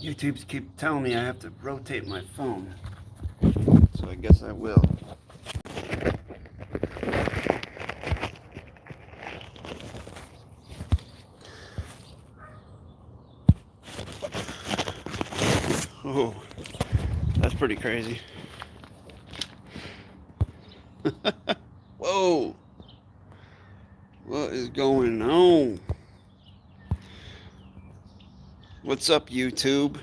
YouTube's keep telling me I have to rotate my phone, so I guess I will. Oh, that's pretty crazy. Whoa, what is going on? What's up, YouTube?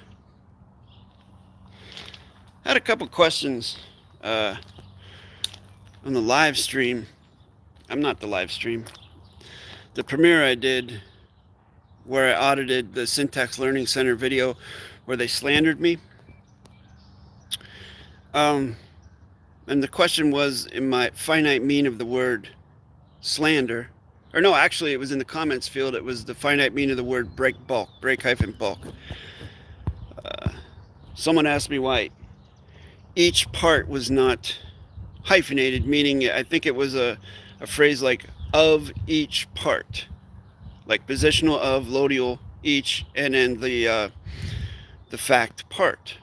I had a couple questions on the live stream. I'm not the live stream. The premiere I did where I audited the Syntax Learning Center video where they slandered me. And the question was, in my finite mean of the word slander, or no, actually it was in the comments field, it was the finite mean of the word break hyphen bulk. Someone asked me why each part was not hyphenated, meaning I think it was a phrase like of each part, like positional of, loadial each, and then the fact part.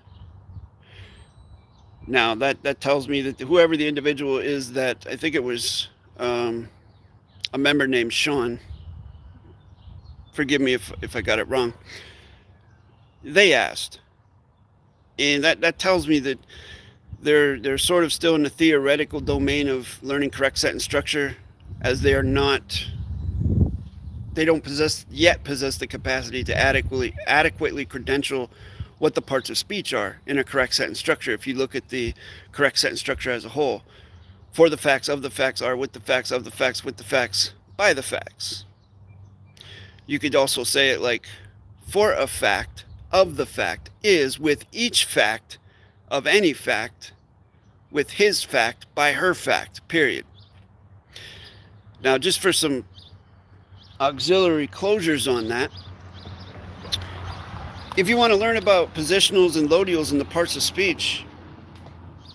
Now that tells me that whoever the individual is, that I think it was a member named Sean, forgive me if I got it wrong, they asked, and that tells me that they're sort of still in the theoretical domain of learning correct sentence structure, as they don't possess the capacity to adequately credential what the parts of speech are in a correct sentence structure. If you look at the correct sentence structure as a whole, for the facts, of the facts, are with the facts, of the facts, with the facts, by the facts. You could also say it like, for a fact, of the fact, is with each fact, of any fact, with his fact, by her fact, period. Now, just for some auxiliary closures on that, if you want to learn about positionals and loadials in the parts of speech,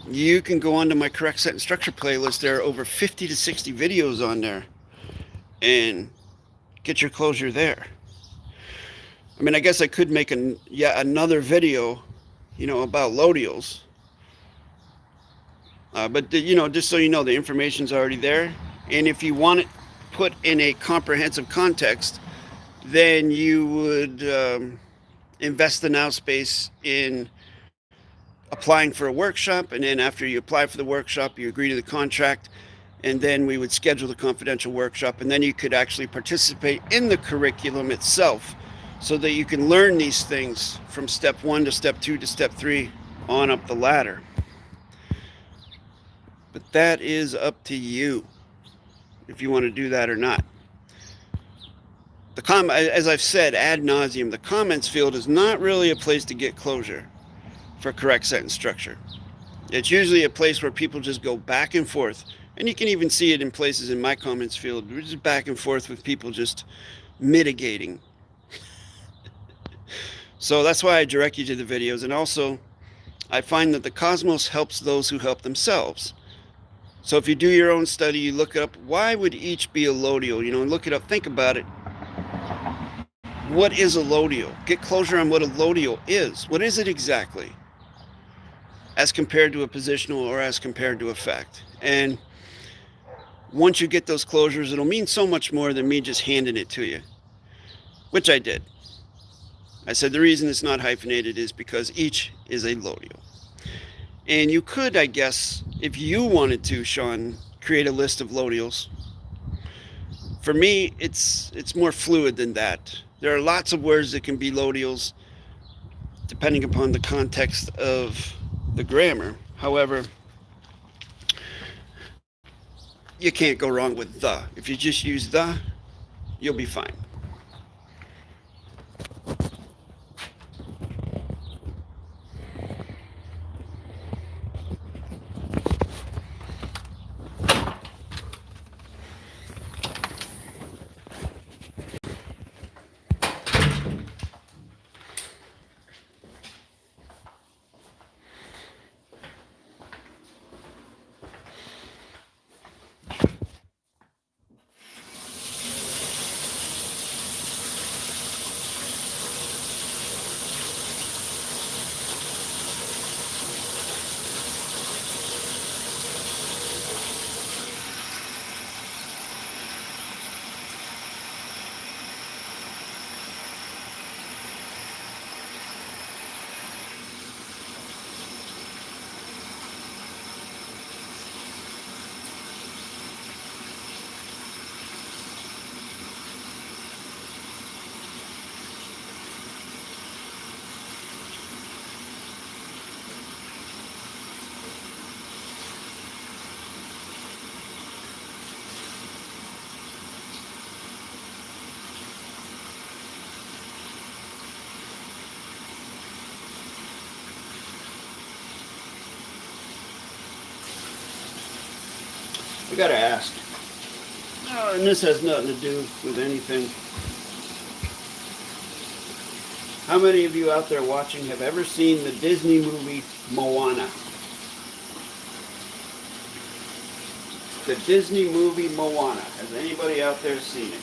you can go onto my correct sentence structure playlist. There are over 50 to 60 videos on there, and get your closure there. I mean, I guess I could make yet another video, about loadials. But just so you know, the information's already there. And if you want it put in a comprehensive context, then you would invest the now space in applying for a workshop. And then after you apply for the workshop, you agree to the contract. And then we would schedule the confidential workshop. And then you could actually participate in the curriculum itself, so that you can learn these things from step 1 to step 2 to step 3 on up the ladder. But that is up to you, if you want to do that or not. As I've said ad nauseum, the comments field is not really a place to get closure for correct sentence structure. It's usually a place where people just go back and forth. And you can even see it in places in my comments field. We're just back and forth with people just mitigating. So that's why I direct you to the videos. And also, I find that the cosmos helps those who help themselves. So if you do your own study, you look up, why would each be a loadial? And look it up, think about it. What is a loadial? Get closure on what a loadial is. What is it exactly? As compared to a positional, or as compared to a fact. And once you get those closures, it'll mean so much more than me just handing it to you, which I did. I said the reason it's not hyphenated is because each is a loadial. And you could, I guess, if you wanted to, Sean, create a list of loadials. For me, it's more fluid than that. There are lots of words that can be loadials depending upon the context of the grammar. However, you can't go wrong with the. If you just use the, you'll be fine. I gotta ask. Oh, and this has nothing to do with anything. How many of you out there watching have ever seen the Disney movie Moana? The Disney movie Moana. Has anybody out there seen it?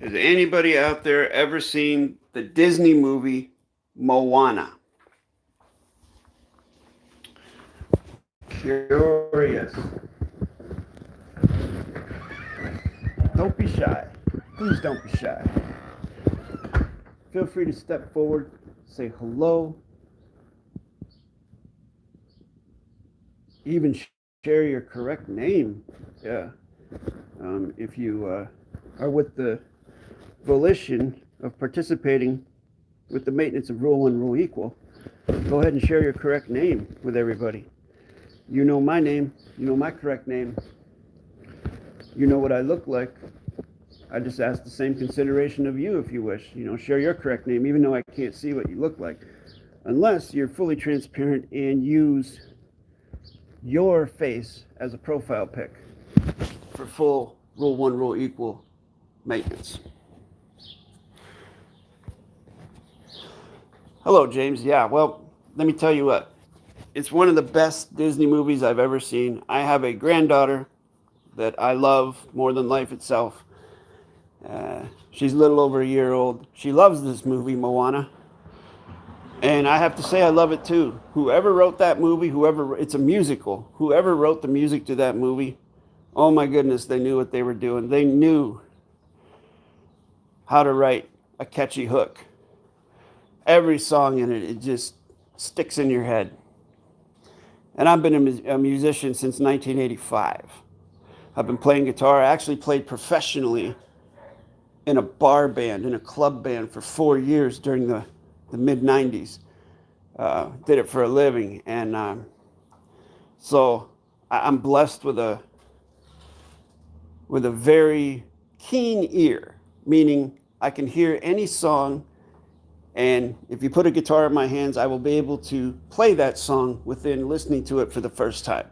Has anybody out there ever seen the Disney movie Moana? Curious. Don't be shy. Please don't be shy. Feel free to step forward, say hello, even share your correct name. Yeah. If you are with the volition of participating with the maintenance of Rule 1, Rule Equal, go ahead and share your correct name with everybody. You know my name. You know my correct name. You know what I look like. I just ask the same consideration of you if you wish. Share your correct name, even though I can't see what you look like. Unless you're fully transparent and use your face as a profile pic for full Rule 1, Rule Equal maintenance. Hello, James. Yeah, well, let me tell you what. It's one of the best Disney movies I've ever seen. I have a granddaughter that I love more than life itself. She's a little over a year old. She loves this movie, Moana. And I have to say I love it too. Whoever wrote that movie, it's a musical. Whoever wrote the music to that movie, oh my goodness, they knew what they were doing. They knew how to write a catchy hook. Every song in it, it just sticks in your head. And I've been a musician since 1985. I've been playing guitar. I actually played professionally in a bar band, in a club band for 4 years during the mid-90s. Did it for a living. And so I'm blessed with a very keen ear, meaning I can hear any song, and if you put a guitar in my hands, I will be able to play that song within listening to it for the first time.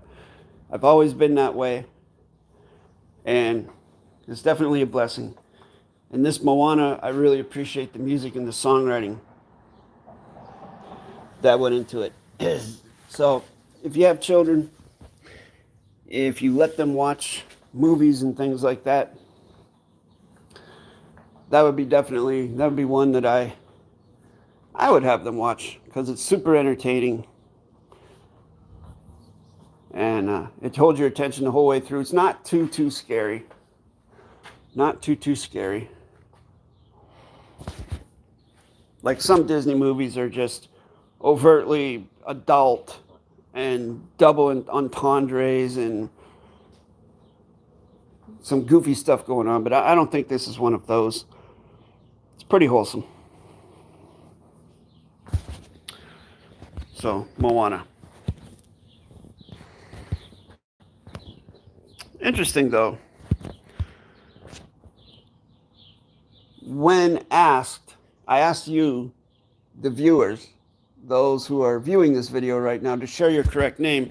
I've always been that way, and it's definitely a blessing. And this Moana, I really appreciate the music and the songwriting that went into it. So if you have children, if you let them watch movies and things like that, that would be one that I would have them watch, because it's super entertaining. And it holds your attention the whole way through. It's not too scary. Not too scary. Like some Disney movies are just overtly adult and double entendres and some goofy stuff going on. But I don't think this is one of those. It's pretty wholesome. So, Moana. Interesting, though. When asked, I asked you, the viewers, those who are viewing this video right now, to share your correct name.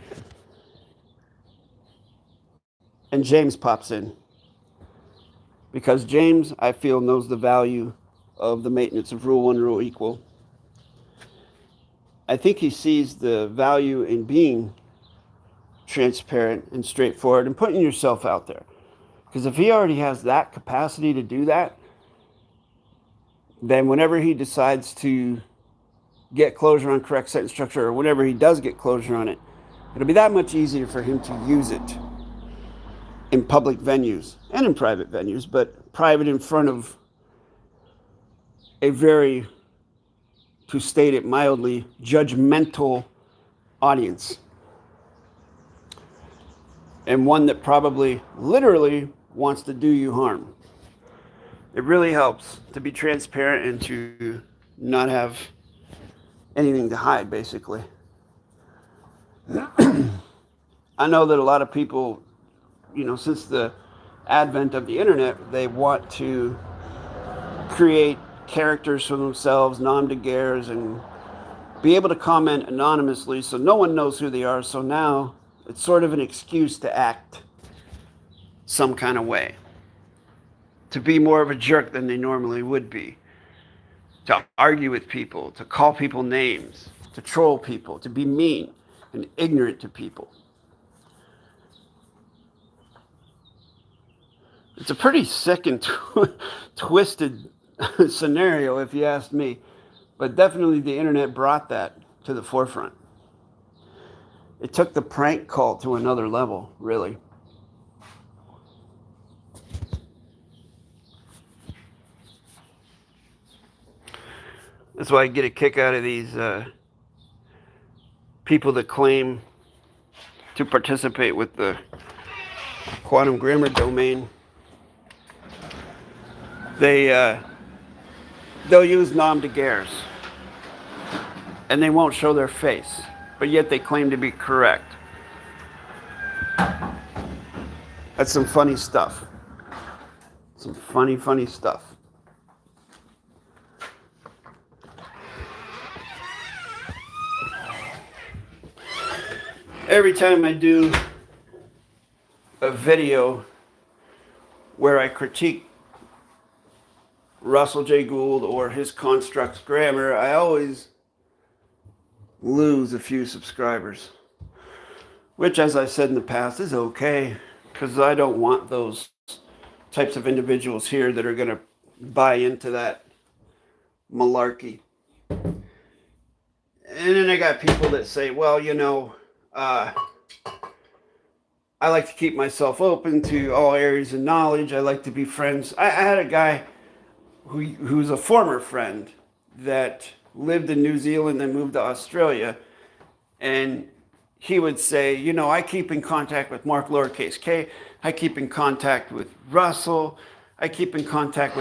And James pops in. Because James, I feel, knows the value of the maintenance of Rule 1, Rule Equal. I think he sees the value in being transparent and straightforward and putting yourself out there. Because if he already has that capacity to do that, then whenever he decides to get closure on correct sentence structure, or whenever he does get closure on it, it'll be that much easier for him to use it in public venues and in private venues, but private in front of a very, to state it mildly, judgmental audience. And one that probably literally wants to do you harm. It really helps to be transparent and to not have anything to hide, basically. I know that a lot of people, since the advent of the internet, they want to create characters for themselves, nom de guerres, and be able to comment anonymously so no one knows who they are. So now it's sort of an excuse to act some kind of way, to be more of a jerk than they normally would be, to argue with people, to call people names, to troll people, to be mean and ignorant to people. It's a pretty sick and twisted scenario, if you ask me. But definitely the internet brought that to the forefront. It took the prank call to another level, really. That's why I get a kick out of these people that claim to participate with the quantum grammar domain. They'll use nom de guerres, and they won't show their face, but yet they claim to be correct. That's some funny stuff. Some funny stuff. Every time I do a video where I critique Russell J. Gould or his constructs grammar, I always lose a few subscribers, which, as I said in the past, is okay, because I don't want those types of individuals here that are going to buy into that malarkey. And then I got people that say, well, I like to keep myself open to all areas of knowledge. I like to be friends. I had a guy who's a former friend that lived in New Zealand and moved to Australia, and he would say, I keep in contact with Mark lowercase k, I keep in contact with Russell, I keep in contact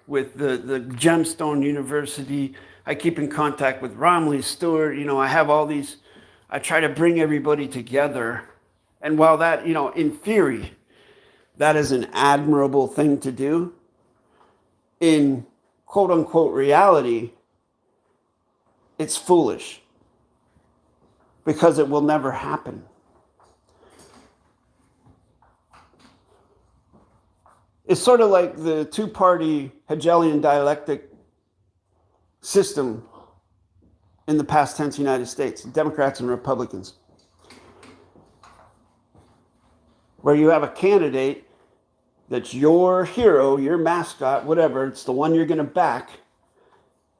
with the Gemstone University, I keep in contact with Romley Stewart, I have all these, I try to bring everybody together. And while that, in theory, that is an admirable thing to do, in quote unquote reality, it's foolish, because it will never happen. It's sort of like the two-party Hegelian dialectic system in the past tense United States, Democrats and Republicans, where you have a candidate that's your hero, your mascot, whatever, it's the one you're going to back,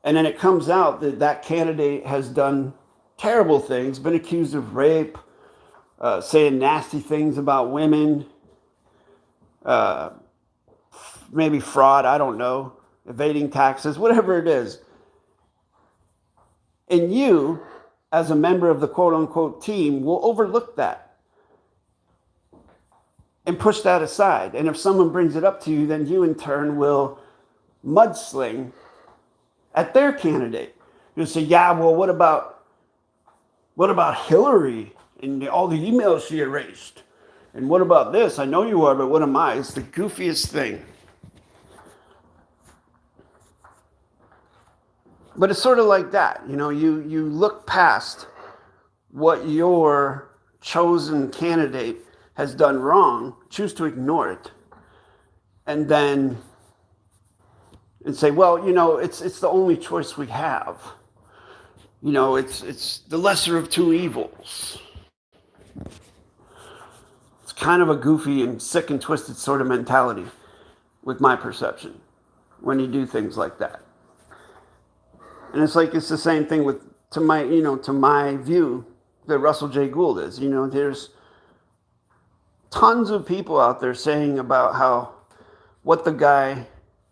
and then it comes out that that candidate has done terrible things, been accused of rape, saying nasty things about women, maybe fraud, I don't know, evading taxes, whatever it is. And you, as a member of the quote-unquote team, will overlook that and push that aside. And if someone brings it up to you, then you in turn will mudsling at their candidate. You'll say, yeah, well, what about Hillary and all the emails she erased? And what about this? I know you are, but what am I? It's the goofiest thing. But it's sort of like that. You look past what your chosen candidate has done wrong, choose to ignore it, and then say, well, it's the only choice we have. It's the lesser of two evils. It's kind of a goofy and sick and twisted sort of mentality, with my perception, when you do things like that. And it's the same thing to my view, that Russell J. Gould is. There's tons of people out there saying about what the guy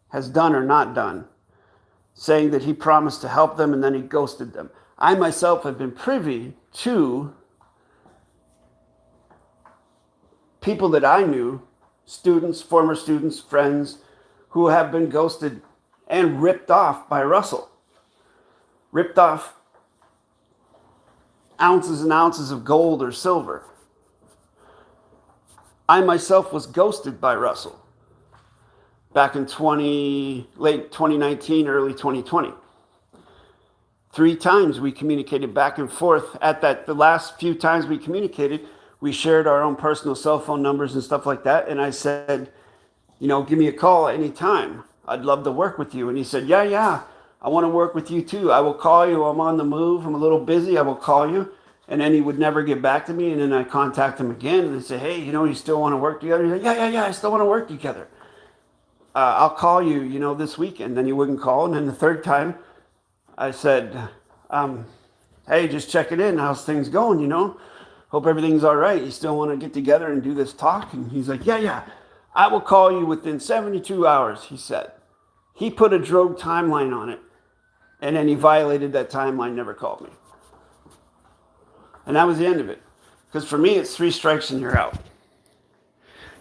has done or not done, saying that he promised to help them and then he ghosted them. I myself have been privy to people that I knew, students, former students, friends, who have been ghosted and ripped off by Russell. Ripped off ounces and ounces of gold or silver. I myself was ghosted by Russell back in late 2019, early 2020. 3 times we communicated back and forth. The last few times we communicated, we shared our own personal cell phone numbers and stuff like that. And I said, give me a call anytime. I'd love to work with you. And he said, yeah, I want to work with you too. I will call you. I'm on the move. I'm a little busy. I will call you. And then he would never get back to me. And then I contact him again and say, hey, you still want to work together? He's like, yeah, I still want to work together. I'll call you, this weekend. Then he wouldn't call. And then the third time I said, hey, just checking in. How's things going, Hope everything's all right. You still want to get together and do this talk? And he's like, yeah. I will call you within 72 hours, he said. He put a drogue timeline on it. And then he violated that timeline, never called me. And that was the end of it. Because for me, it's 3 strikes and you're out.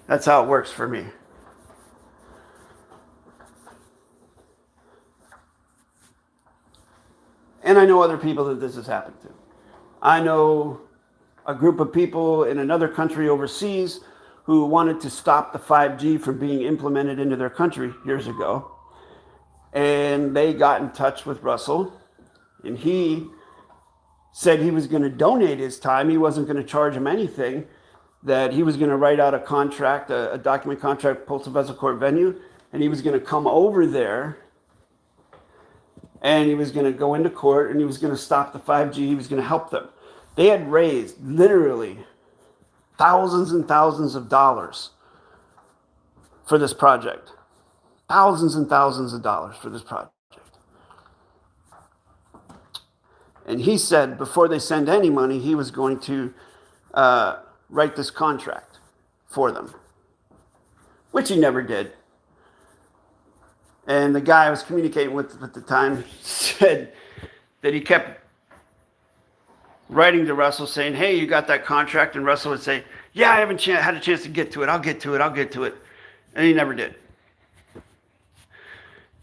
That's how it works for me. And I know other people that this has happened to. I know a group of people in another country overseas who wanted to stop the 5G from being implemented into their country years ago. And they got in touch with Russell. And he said he was going to donate his time. He wasn't going to charge him anything. That he was going to write out a contract, a document contract, postal vessel court venue. And he was going to come over there. And he was going to go into court and he was going to stop the 5G. He was going to help them. They had raised literally thousands and thousands of dollars for this project. Thousands and thousands of dollars for this project. And he said before they send any money, he was going to write this contract for them, which he never did. And the guy I was communicating with at the time said that he kept writing to Russell saying, hey, you got that contract? And Russell would say, yeah, I haven't had a chance to get to it. I'll get to it. And he never did.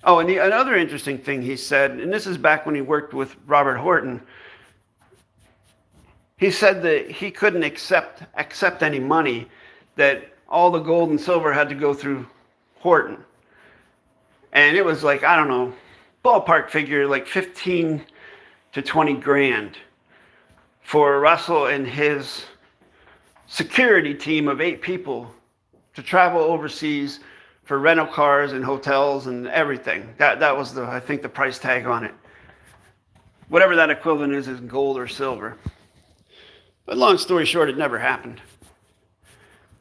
Oh, and another interesting thing he said, and this is back when he worked with Robert Horton, he said that he couldn't accept any money, that all the gold and silver had to go through Horton. And it was like, I don't know, ballpark figure, like 15 to 20 grand for Russell and his security team of 8 people to travel overseas for rental cars and hotels and everything. That was I think the price tag on it. Whatever that equivalent is in gold or silver. But long story short, it never happened.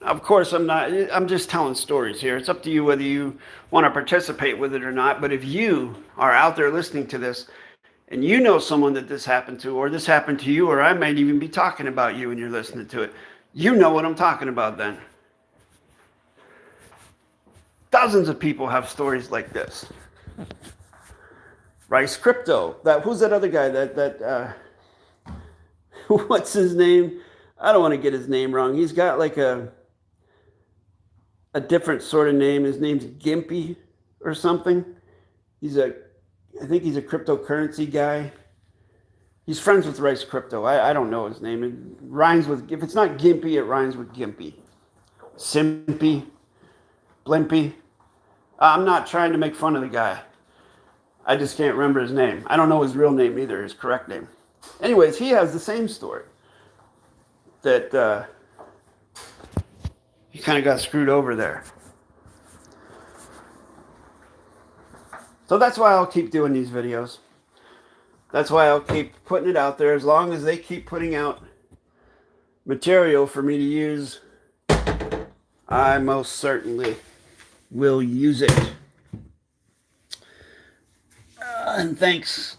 Of course, I'm just telling stories here. It's up to you whether you want to participate with it or not. But if you are out there listening to this and you know someone that this happened to, or this happened to you, or I might even be talking about you and you're listening to it, you know what I'm talking about then. Dozens of people have stories like this. Rice Crypto. Who's that other guy? What's his name? I don't want to get his name wrong. He's got like a different sort of name. His name's Gimpy or something. I think he's a cryptocurrency guy. He's friends with Rice Crypto. I don't know his name. It rhymes with, if it's not Gimpy, it rhymes with Gimpy. Simpy. Blimpy. I'm not trying to make fun of the guy. I just can't remember his name. I don't know his real name either, his correct name. Anyways, he has the same story. That he kind of got screwed over there. So that's why I'll keep doing these videos. That's why I'll keep putting it out there. As long as they keep putting out material for me to use, I most certainly will use it. And thanks,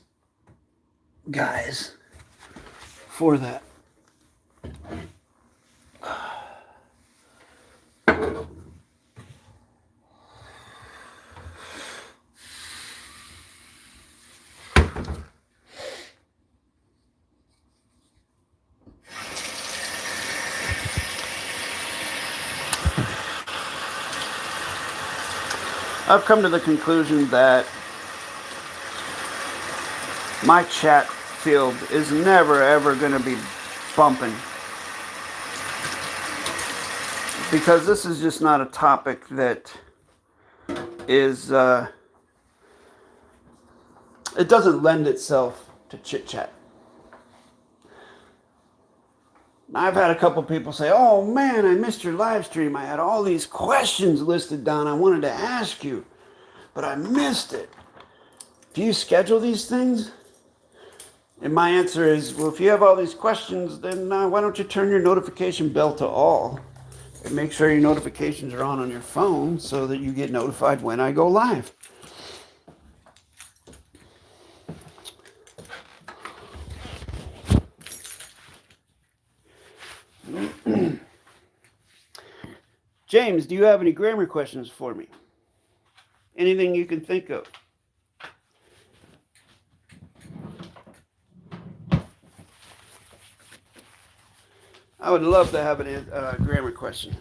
guys, for that. I've come to the conclusion that my chat field is never ever going to be bumping, because this is just not a topic that is it doesn't lend itself to chit chat. I've had a couple people say, "Oh man, I missed your live stream. I had all these questions listed down I wanted to ask you, but I missed it. Do you schedule these things?" And my answer is, well, if you have all these questions, then why don't you turn your notification bell to all and make sure your notifications are on your phone so that you get notified when I go live. James, do you have any grammar questions for me? Anything you can think of? I would love to have a grammar question.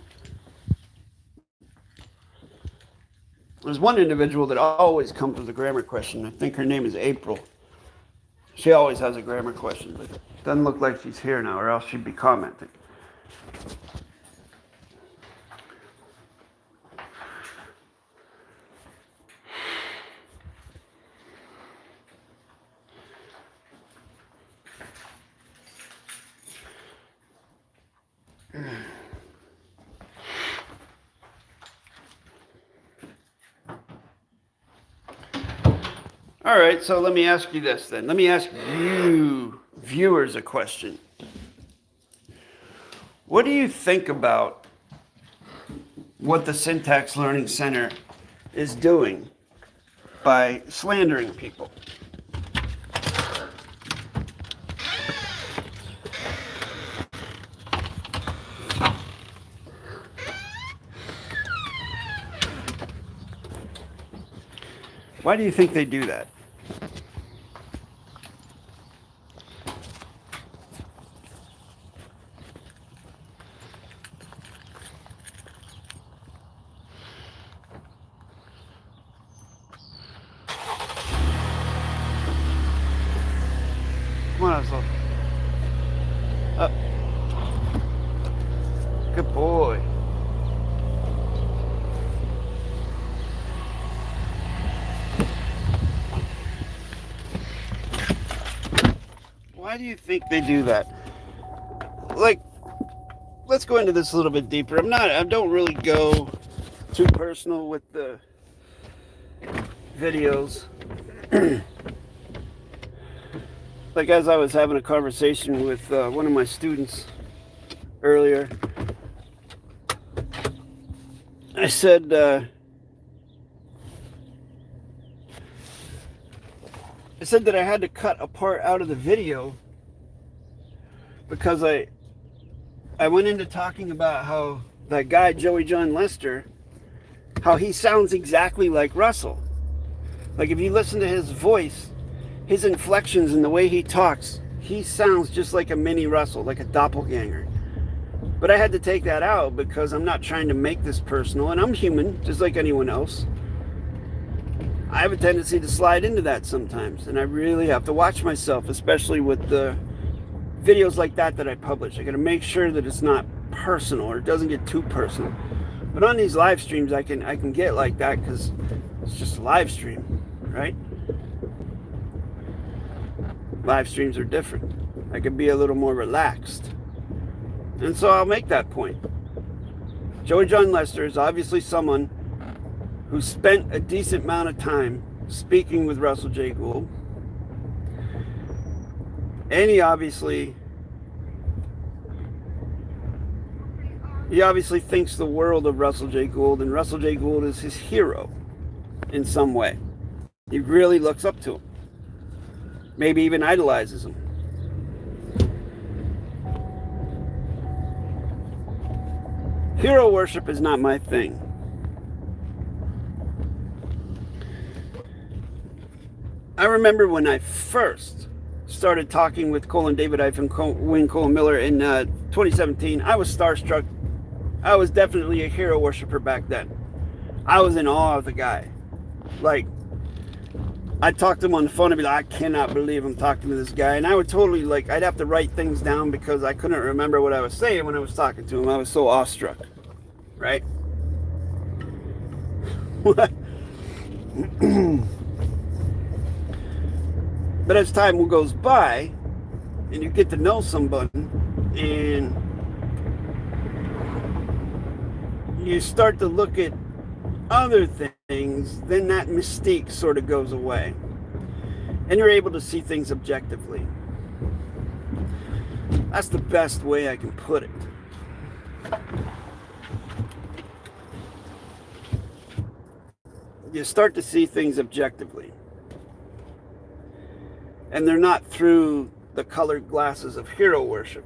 There's one individual that always comes with a grammar question. I think her name is April. She always has a grammar question, but it doesn't look like she's here now, or else she'd be commenting. All right, so let me ask you this then. Let me ask you, viewers, a question. What do you think about what the Syntax Learning Center is doing by slandering people? Why do you think they do that? Come on, Oslo. Up. Good boy. Why do you think they do that? Like, let's go into this a little bit deeper. I don't really go too personal with the videos. Like, as I was having a conversation with one of my students earlier, I said, that I had to cut a part out of the video because I went into talking about how that guy, Joey John Lester, how he sounds exactly like Russell. Like, if you listen to his voice, his inflections and the way he talks, he sounds just like a mini Russell, like a doppelganger. But I had to take that out because I'm not trying to make this personal, and I'm human, just like anyone else. I have a tendency to slide into that sometimes, and I really have to watch myself, especially with the videos like that I publish. I got to make sure that it's not personal, or it doesn't get too personal. But on these live streams, I can get like that because it's just a live stream, right? Live streams are different. I can be a little more relaxed. And so I'll make that point. Joey John Lester is obviously someone who spent a decent amount of time speaking with Russell J. Gould. And he obviously thinks the world of Russell J. Gould, and Russell J. Gould is his hero in some way. He really looks up to him. Maybe even idolizes him. Hero worship is not my thing. I remember when I first started talking with David-WYNN Miller in 2017, I was starstruck. I was definitely a hero worshiper back then. I was in awe of the guy. Like, I'd talk to him on the phone and be like, I cannot believe I'm talking to this guy. And I would totally, like, I'd have to write things down because I couldn't remember what I was saying when I was talking to him. I was so awestruck, right? But as time goes by and you get to know somebody and you start to look at other things, then that mystique sort of goes away. And you're able to see things objectively. That's the best way I can put it. You start to see things objectively. And they're not through the colored glasses of hero worship.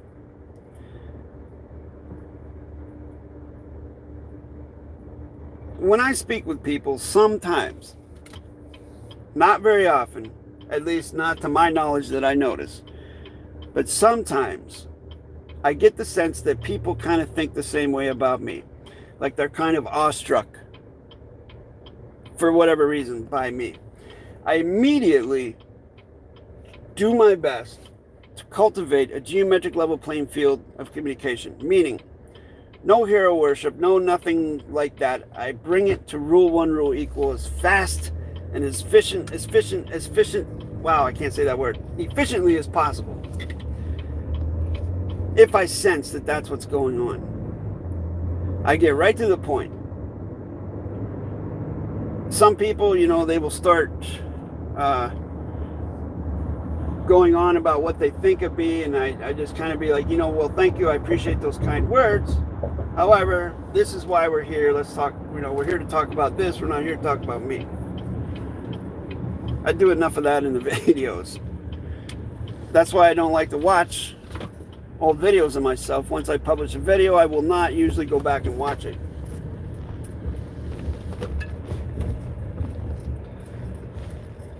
When I speak with people, sometimes, not very often, at least not to my knowledge that I notice, but sometimes I get the sense that people kind of think the same way about me. Like they're kind of awestruck, for whatever reason, by me. I immediately do my best to cultivate a geometric level playing field of communication, meaning no hero worship, no nothing like that. I bring it to rule one, rule equal, as fast and as efficient, wow, I can't say that word, efficiently as possible. If I sense that that's what's going on, I get right to the point. Some people, they will start going on about what they think of me, and I just kind of be like, well, thank you, I appreciate those kind words. However, this is why we're here. Let's talk, we're here to talk about this. We're not here to talk about me. I do enough of that in the videos. That's why I don't like to watch old videos of myself. Once I publish a video, I will not usually go back and watch it.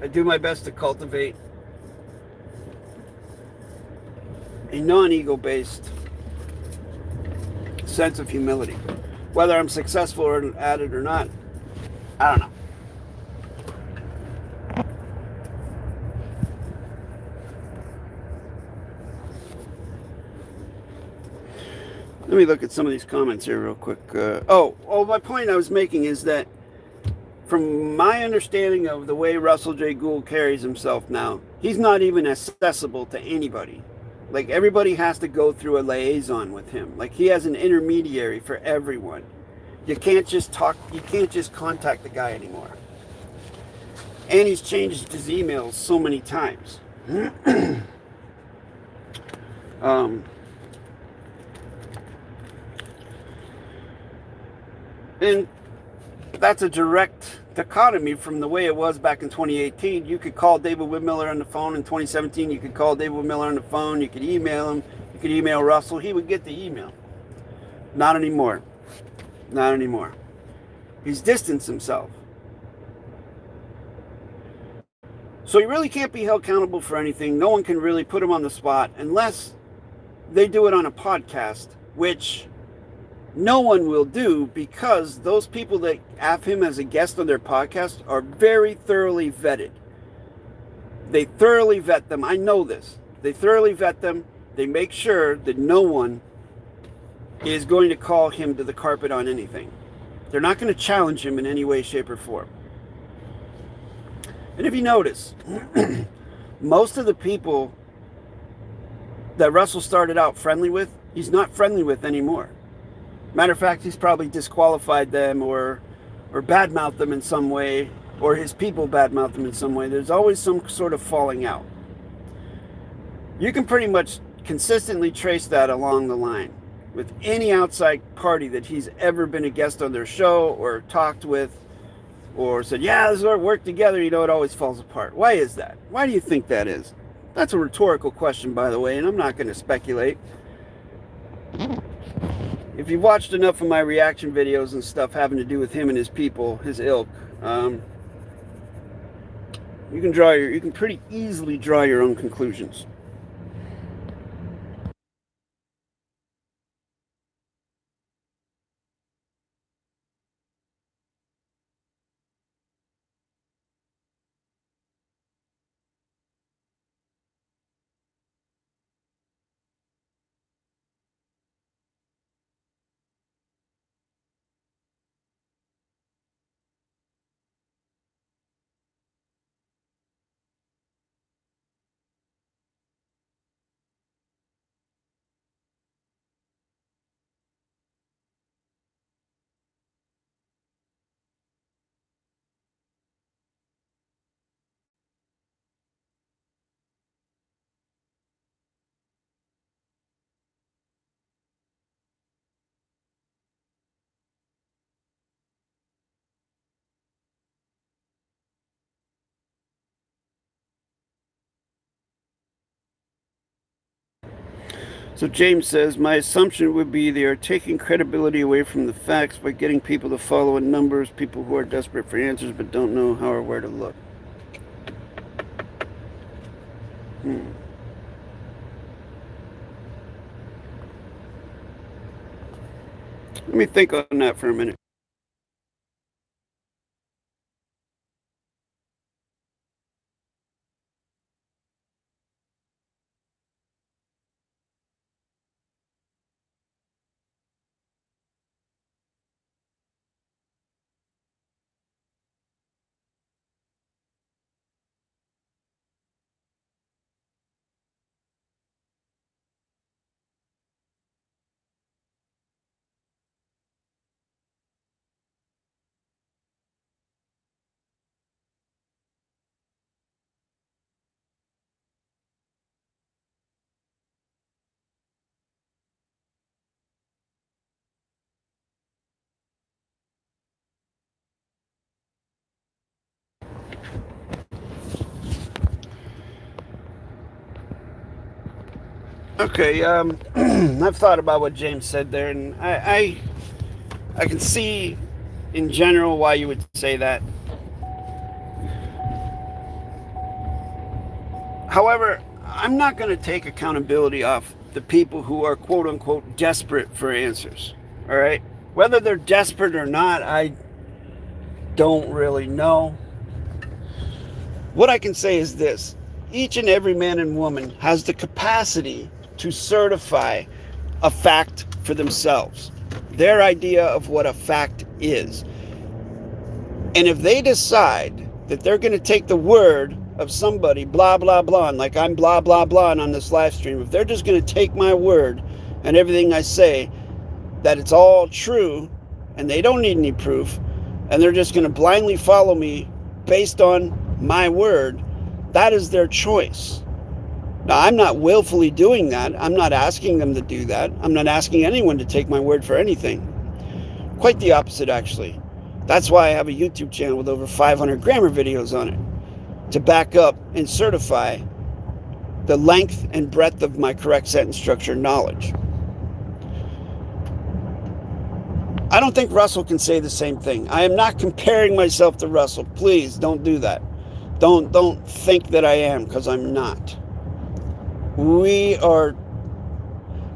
I do my best to cultivate a non-ego based sense of humility. Whether I'm successful at it or not, I don't know. Let me look at some of these comments here real quick. My point I was making is that from my understanding of the way Russell J. Gould carries himself now, he's not even accessible to anybody. Like, everybody has to go through a liaison with him. Like, he has an intermediary for everyone. You can't just contact the guy anymore. And he's changed his emails so many times. And that's a direct dichotomy from the way it was back in 2018. You could call David Whitmiller on the phone. In 2017, you could call David Whitmiller on the phone. You could email him. You could email Russell. He would get the email. Not anymore. Not anymore. He's distanced himself. So he really can't be held accountable for anything. No one can really put him on the spot unless they do it on a podcast, which no one will do, because those people that have him as a guest on their podcast are very thoroughly vetted. They thoroughly vet them. I know this. They thoroughly vet them. They make sure that no one is going to call him to the carpet on anything. They're not going to challenge him in any way, shape, or form. And if you notice, most of the people that Russell started out friendly with, he's not friendly with anymore. Matter of fact, he's probably disqualified them or badmouthed them in some way, or his people badmouthed them in some way. There's always some sort of falling out. You can pretty much consistently trace that along the line with any outside party that he's ever been a guest on their show or talked with or said, yeah, this is our work together. It always falls apart. Why is that? Why do you think that is? That's a rhetorical question, by the way, and I'm not going to speculate. If you've watched enough of my reaction videos and stuff having to do with him and his people, his ilk, you can pretty easily draw your own conclusions. So James says, my assumption would be they are taking credibility away from the facts by getting people to follow in numbers, people who are desperate for answers but don't know how or where to look. Let me think on that for a minute. Okay, I've thought about what James said there, and I can see in general why you would say that. However, I'm not going to take accountability off the people who are quote unquote desperate for answers. All right? Whether they're desperate or not, I don't really know. What I can say is this: each and every man and woman has the capacity to certify a fact for themselves, their idea of what a fact is. And if they decide that they're going to take the word of somebody, blah, blah, blah, and like I'm blah, blah, blah on this live stream, if they're just going to take my word and everything I say, that it's all true, and they don't need any proof, and they're just going to blindly follow me based on my word, that is their choice. Now, I'm not willfully doing that. I'm not asking them to do that. I'm not asking anyone to take my word for anything. Quite the opposite, actually. That's why I have a YouTube channel with over 500 grammar videos on it, to back up and certify the length and breadth of my correct sentence structure knowledge. I don't think Russell can say the same thing. I am not comparing myself to Russell. Please don't do that. Don't think that I am, because I'm not. We are,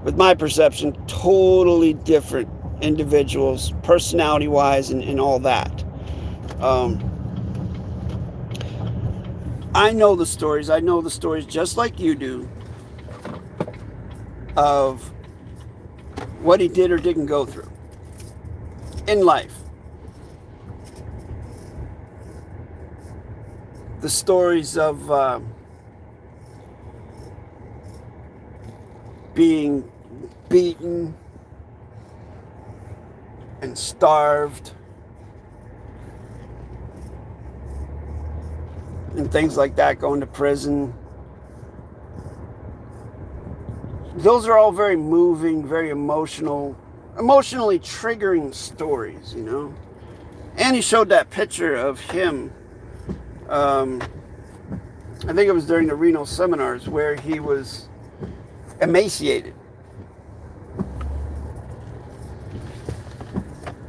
with my perception, totally different individuals, personality-wise, and all that. I know the stories. I know the stories just like you do of what he did or didn't go through in life. The stories of being beaten and starved and things like that, going to prison. Those are all very moving, very emotionally triggering stories, you know. And he showed that picture of him, I think it was during the Reno seminars, where he was emaciated.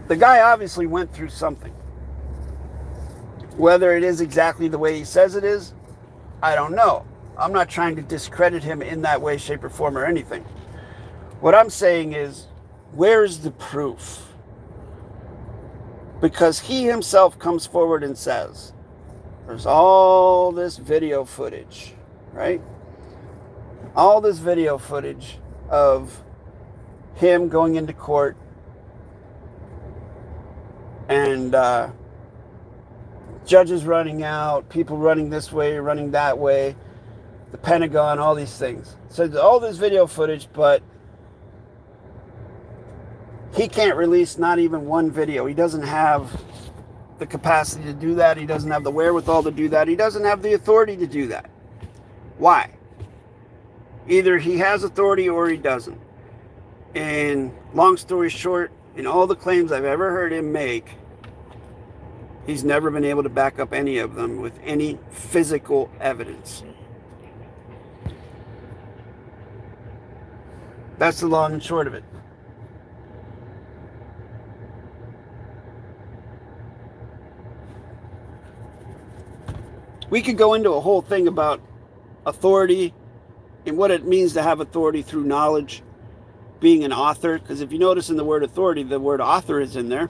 The guy obviously went through something. Whether it is exactly the way he says it is, I don't know. I'm not trying to discredit him in that way, shape, or form or anything. What I'm saying is, where's the proof? Because he himself comes forward and says, there's all this video footage, right? All this video footage of him going into court and judges running out, people running this way, running that way, the Pentagon, all these things. So all this video footage, but he can't release not even one video. He doesn't have the capacity to do that. He doesn't have the wherewithal to do that. He doesn't have the authority to do that. Why? Either he has authority or he doesn't. And long story short, in all the claims I've ever heard him make, he's never been able to back up any of them with any physical evidence. That's the long and short of it. We could go into a whole thing about authority and what it means to have authority through knowledge, being an author, because if you notice in the word authority, the word author is in there.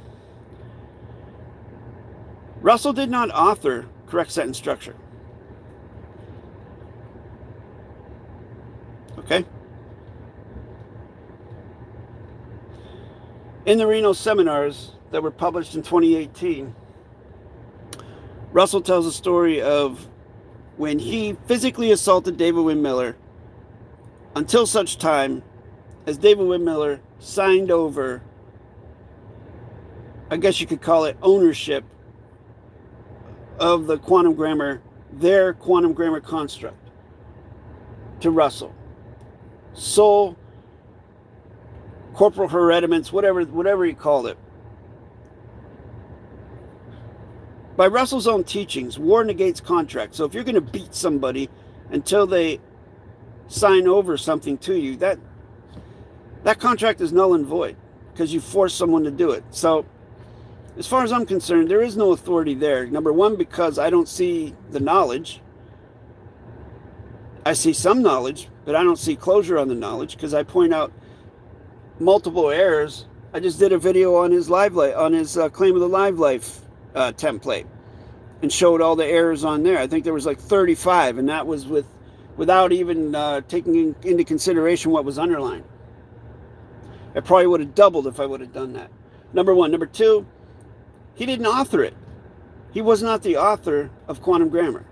Russell did not author correct sentence structure. Okay? In the Reno seminars that were published in 2018, Russell tells a story of when he physically assaulted DAVID-WYNN Miller until such time as DAVID-WYNN Miller signed over, I guess you could call it ownership of the quantum grammar, their quantum grammar construct, to Russell. Sole corporal hereditaments, whatever he called it. By Russell's own teachings, war negates contract. So if you're going to beat somebody until they sign over something to you, that contract is null and void because you force someone to do it. So as far as I'm concerned, there is no authority there. Number one, because I don't see the knowledge. I see some knowledge, but I don't see closure on the knowledge because I point out multiple errors. I just did a video on his claim of the live life template and showed all the errors on there. I think there was like 35, and that was without even taking into consideration what was underlined. It probably would have doubled if I would have done that. Number one. Number two, he didn't author it. He was not the author of quantum grammar.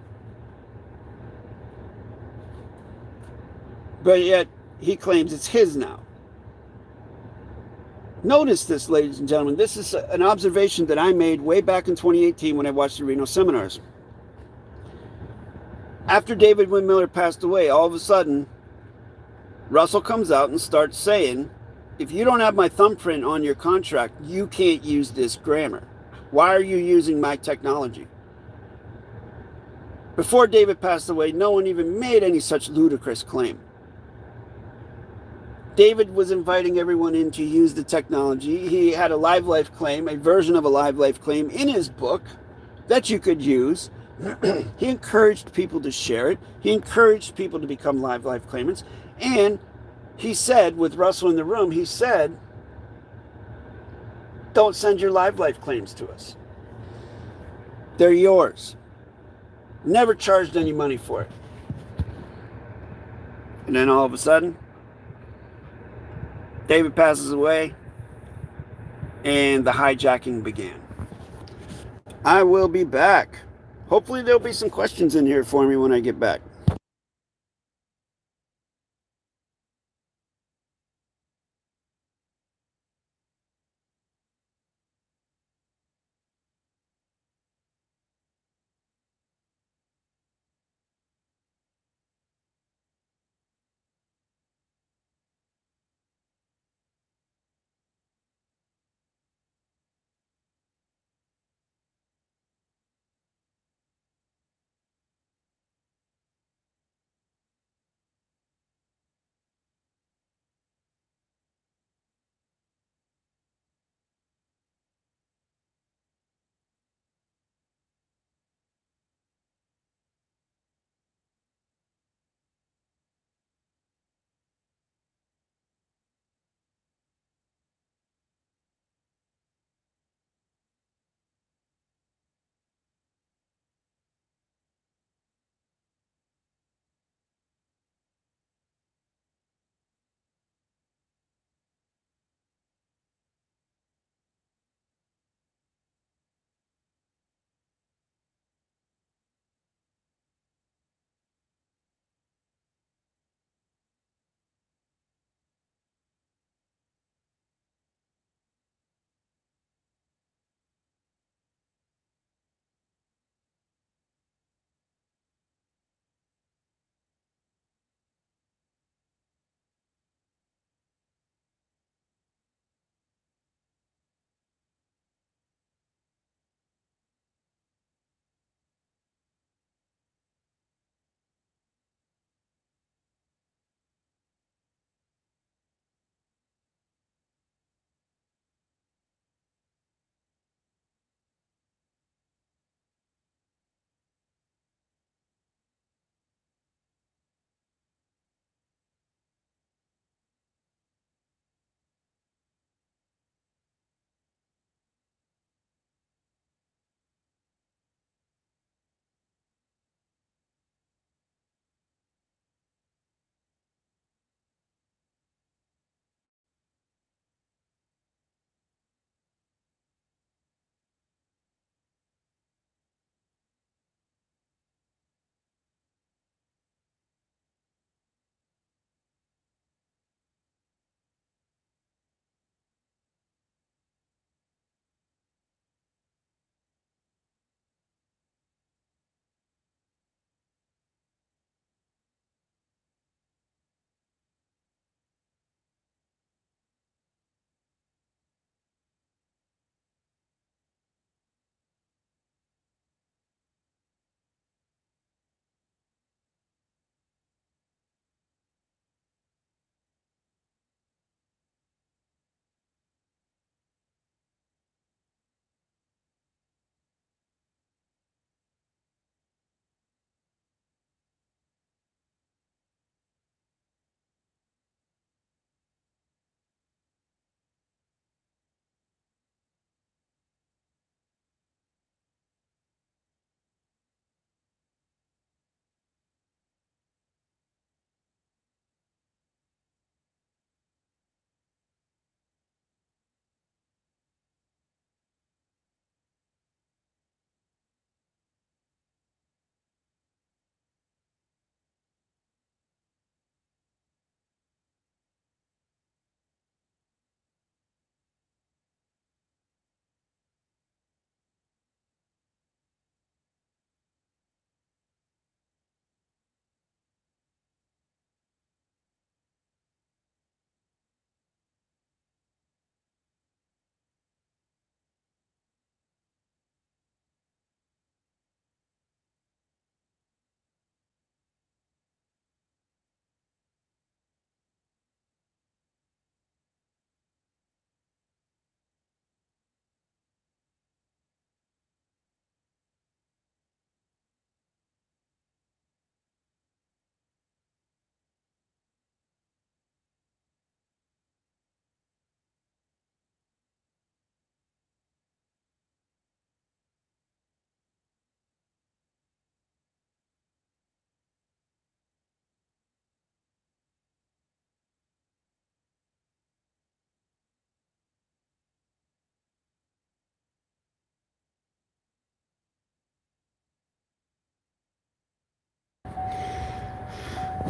But yet, he claims it's his now. Notice this, ladies and gentlemen. This is an observation that I made way back in 2018 when I watched the Reno seminars. After DAVID-WYNN Miller passed away, all of a sudden, Russell comes out and starts saying, if you don't have my thumbprint on your contract, you can't use this grammar. Why are you using my technology? Before David passed away, no one even made any such ludicrous claim. David was inviting everyone in to use the technology. He had a live life claim, a version of a live life claim in his book that you could use. He encouraged people to share it. He encouraged people to become live life claimants. And he said, with Russell in the room, he said, don't send your live life claims to us. They're yours. Never charged any money for it. And then all of a sudden, David passes away, and the hijacking began. I will be back. Hopefully there'll be some questions in here for me when I get back.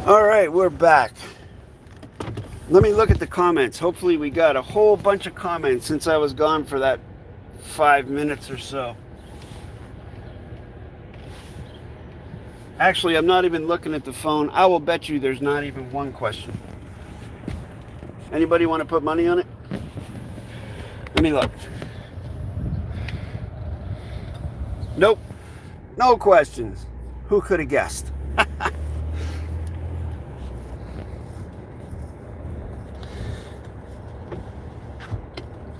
All right, we're back. Let me look at the comments. Hopefully we got a whole bunch of comments since I was gone for that 5 minutes or so. Actually, I'm not even looking at the phone. I will bet you there's not even one question. Anybody want to put money on it? Let me look. Nope. No questions. Who could have guessed?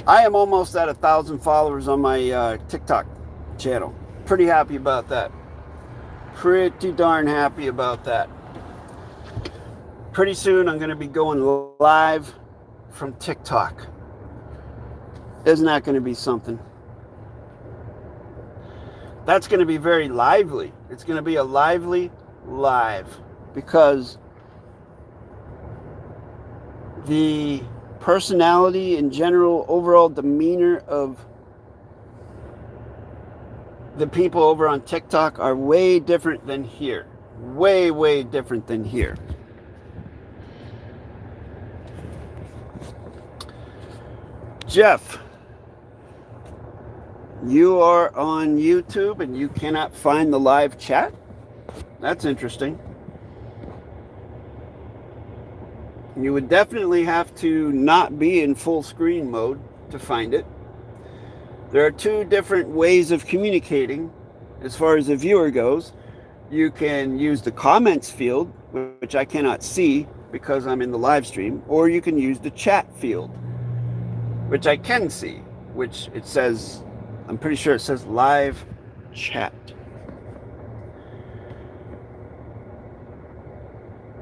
I am almost at 1,000 followers on my TikTok channel. Pretty happy about that. Pretty darn happy about that. Pretty soon I'm going to be going live from TikTok. Isn't that going to be something? That's going to be very lively. It's going to be a lively live because the personality and general overall demeanor of the people over on TikTok are way different than here. Way, way different than here. Jeff, you are on YouTube and you cannot find the live chat? That's interesting. You would definitely have to not be in full screen mode to find it. There are two different ways of communicating as far as the viewer goes. You can use the comments field, which I cannot see because I'm in the live stream, or you can use the chat field, which I can see, which it says, I'm pretty sure it says live chat.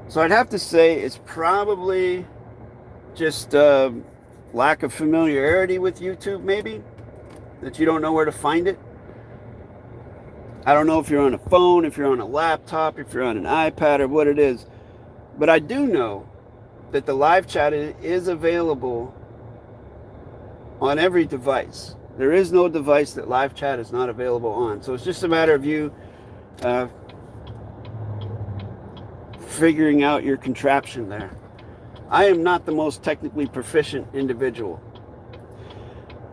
So I'd have to say it's probably just a lack of familiarity with YouTube, maybe, that you don't know where to find it. I don't know if you're on a phone, if you're on a laptop, if you're on an iPad, or what it is. But I do know that the live chat is available on every device. There is no device that live chat is not available on. So it's just a matter of you figuring out your contraption there. I am not the most technically proficient individual.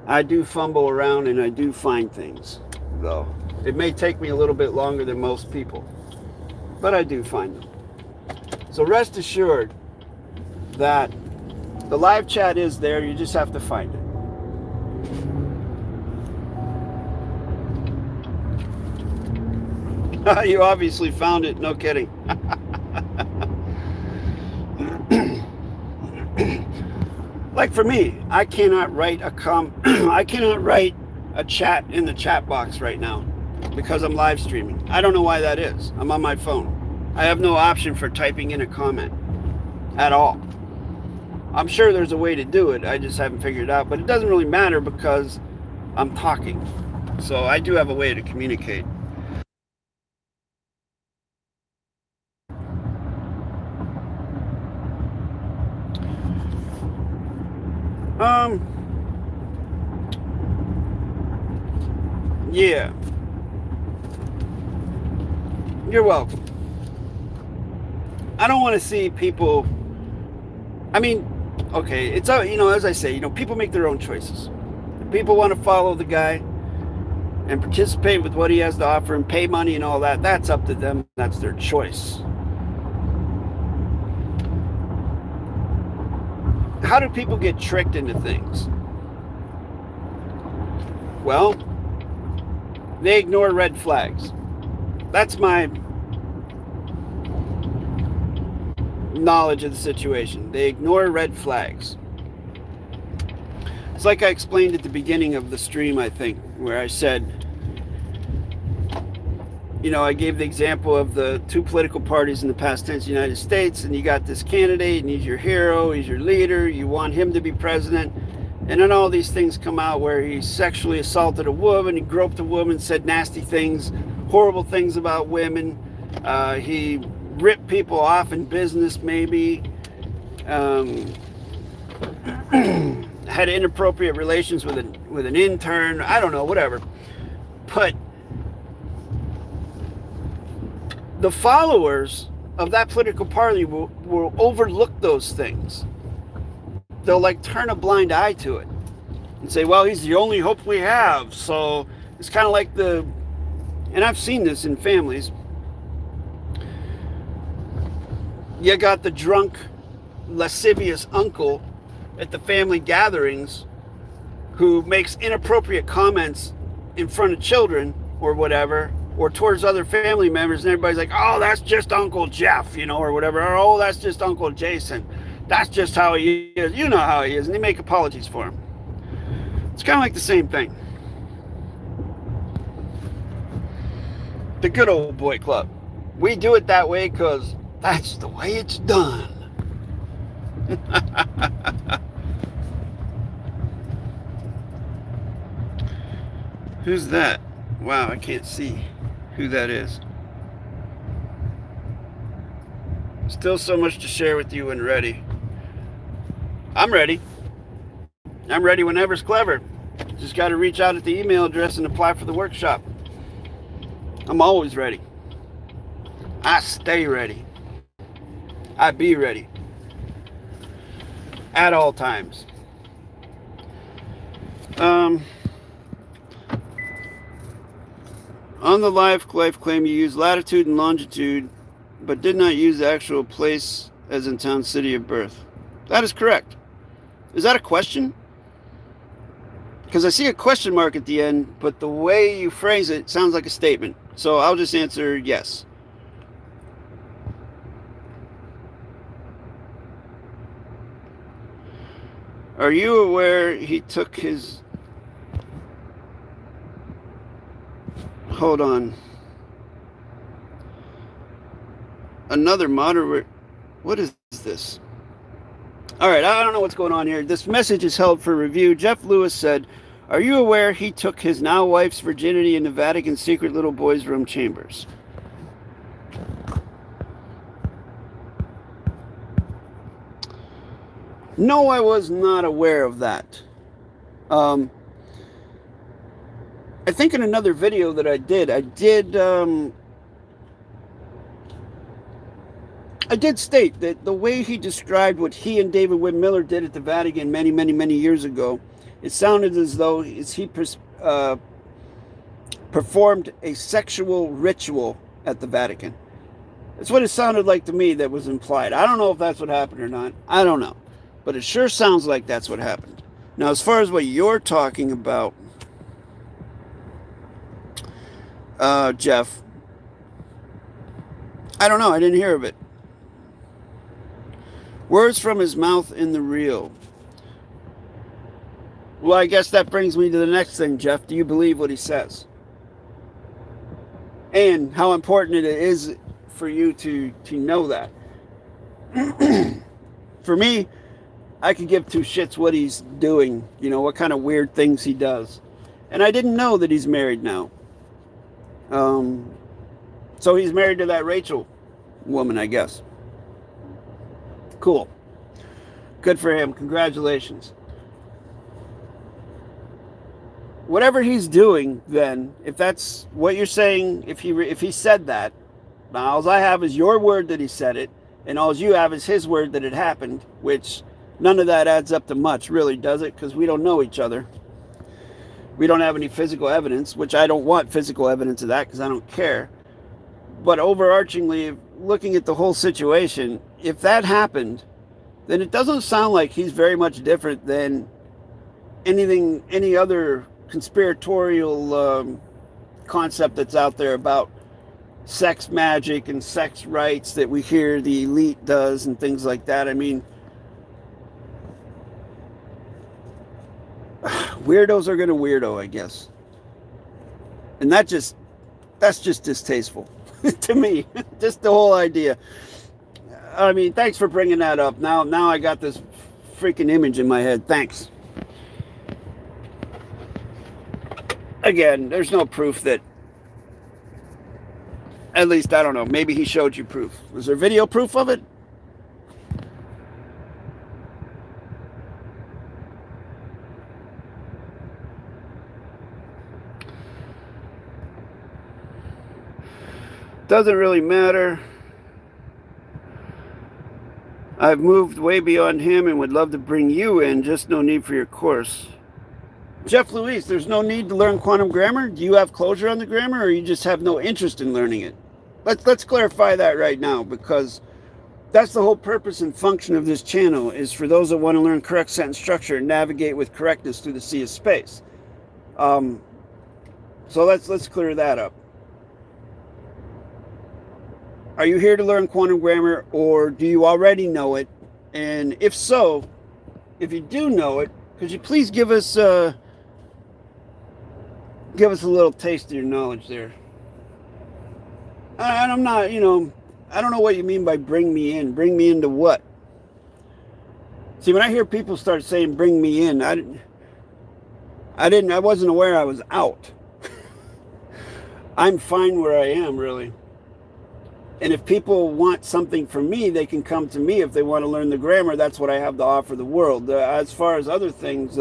I do fumble around and I do find things, though. It may take me a little bit longer than most people, but I do find them. So rest assured that the live chat is there. You just have to find it. You obviously found it. No kidding. Like for me, I cannot write I cannot write a chat in the chat box right now because I'm live streaming. I don't know why that is. I'm on my phone. I have no option for typing in a comment at all. I'm sure there's a way to do it. I just haven't figured it out, but it doesn't really matter because I'm talking. So I do have a way to communicate. Yeah. You're welcome. I don't want to see people, I mean, okay, it's, as I say, people make their own choices. If people want to follow the guy and participate with what he has to offer and pay money and all that, that's up to them. That's their choice. How do people get tricked into things? Well, they ignore red flags. That's my knowledge of the situation. They ignore red flags. It's like I explained at the beginning of the stream, I think, where I said, I gave the example of the two political parties in the past tense in the United States, and you got this candidate, and he's your hero, he's your leader, you want him to be president, and then all these things come out where he sexually assaulted a woman, he groped a woman, said nasty things, horrible things about women, he ripped people off in business maybe, had inappropriate relations with an intern, I don't know, whatever. But the followers of that political party will overlook those things. They'll like turn a blind eye to it and say, well, he's the only hope we have. So it's kind of like and I've seen this in families. You got the drunk, lascivious uncle at the family gatherings who makes inappropriate comments in front of children or whatever, or towards other family members, and everybody's like, oh, that's just Uncle Jeff, or whatever, or oh, that's just Uncle Jason. That's just how he is. You know how he is, and they make apologies for him. It's kind of like the same thing. The good old boy club. We do it that way because that's the way it's done. Who's that? Wow, I can't see who that is. Still so much to share with you when ready. I'm ready. I'm ready whenever's clever. Just got to reach out at the email address and apply for the workshop. I'm always ready. I stay ready. I be ready. At all times. On the life claim, you use latitude and longitude, but did not use the actual place as in town, city of birth. That is correct. Is that a question? Because I see a question mark at the end, but the way you phrase it sounds like a statement. So I'll just answer yes. Are you aware he took his... Hold on. Another moderate... What is this? All right, I don't know what's going on here. This message is held for review. Jeff Lewis said, are you aware he took his now wife's virginity in the Vatican's secret little boys' room chambers? No, I was not aware of that. I think in another video that I did state that the way he described what he and David-WYNN Miller did at the Vatican many, many, many years ago, it sounded as though he performed a sexual ritual at the Vatican. That's what it sounded like to me that was implied. I don't know if that's what happened or not. I don't know. But it sure sounds like that's what happened. Now, as far as what you're talking about, Jeff, I don't know. I didn't hear of it. Words from his mouth in the reel. Well, I guess that brings me to the next thing, Jeff. Do you believe what he says? And how important it is for you to know that. For me, I could give two shits what he's doing, what kind of weird things he does. And I didn't know that he's married now. So he's married to that Rachel woman, I guess. Cool. Good for him. Congratulations. Whatever he's doing, then, if that's what you're saying, if he said that, now all I have is your word that he said it, and all you have is his word that it happened, which none of that adds up to much, really, does it? Because we don't know each other. We don't have any physical evidence, which I don't want physical evidence of that because I don't care. But overarchingly, looking at the whole situation, if that happened, then it doesn't sound like he's very much different than any other conspiratorial concept that's out there about sex magic and sex rites that we hear the elite does and things like that. I mean, weirdos are going to weirdo, I guess. And that's just distasteful to me. Just the whole idea. I mean, thanks for bringing that up. Now I got this freaking image in my head. Thanks. Again, there's no proof that, at least, I don't know, maybe he showed you proof. Was there video proof of it? Doesn't really matter. I've moved way beyond him and would love to bring you in, just no need for your course. Jeff Louise, there's no need to learn quantum grammar? Do you have closure on the grammar, or you just have no interest in learning it? Let's clarify that right now, because that's the whole purpose and function of this channel, is for those that want to learn correct sentence structure and navigate with correctness through the sea of space. So let's clear that up. Are you here to learn quantum grammar, or do you already know it? And if so, if you do know it, could you please give us a little taste of your knowledge there? And I'm not, I don't know what you mean by bring me in. Bring me into what? See, when I hear people start saying bring me in, I wasn't aware I was out. I'm fine where I am, really. And if people want something from me, they can come to me. If they want to learn the grammar, that's what I have to offer the world. As far as other things,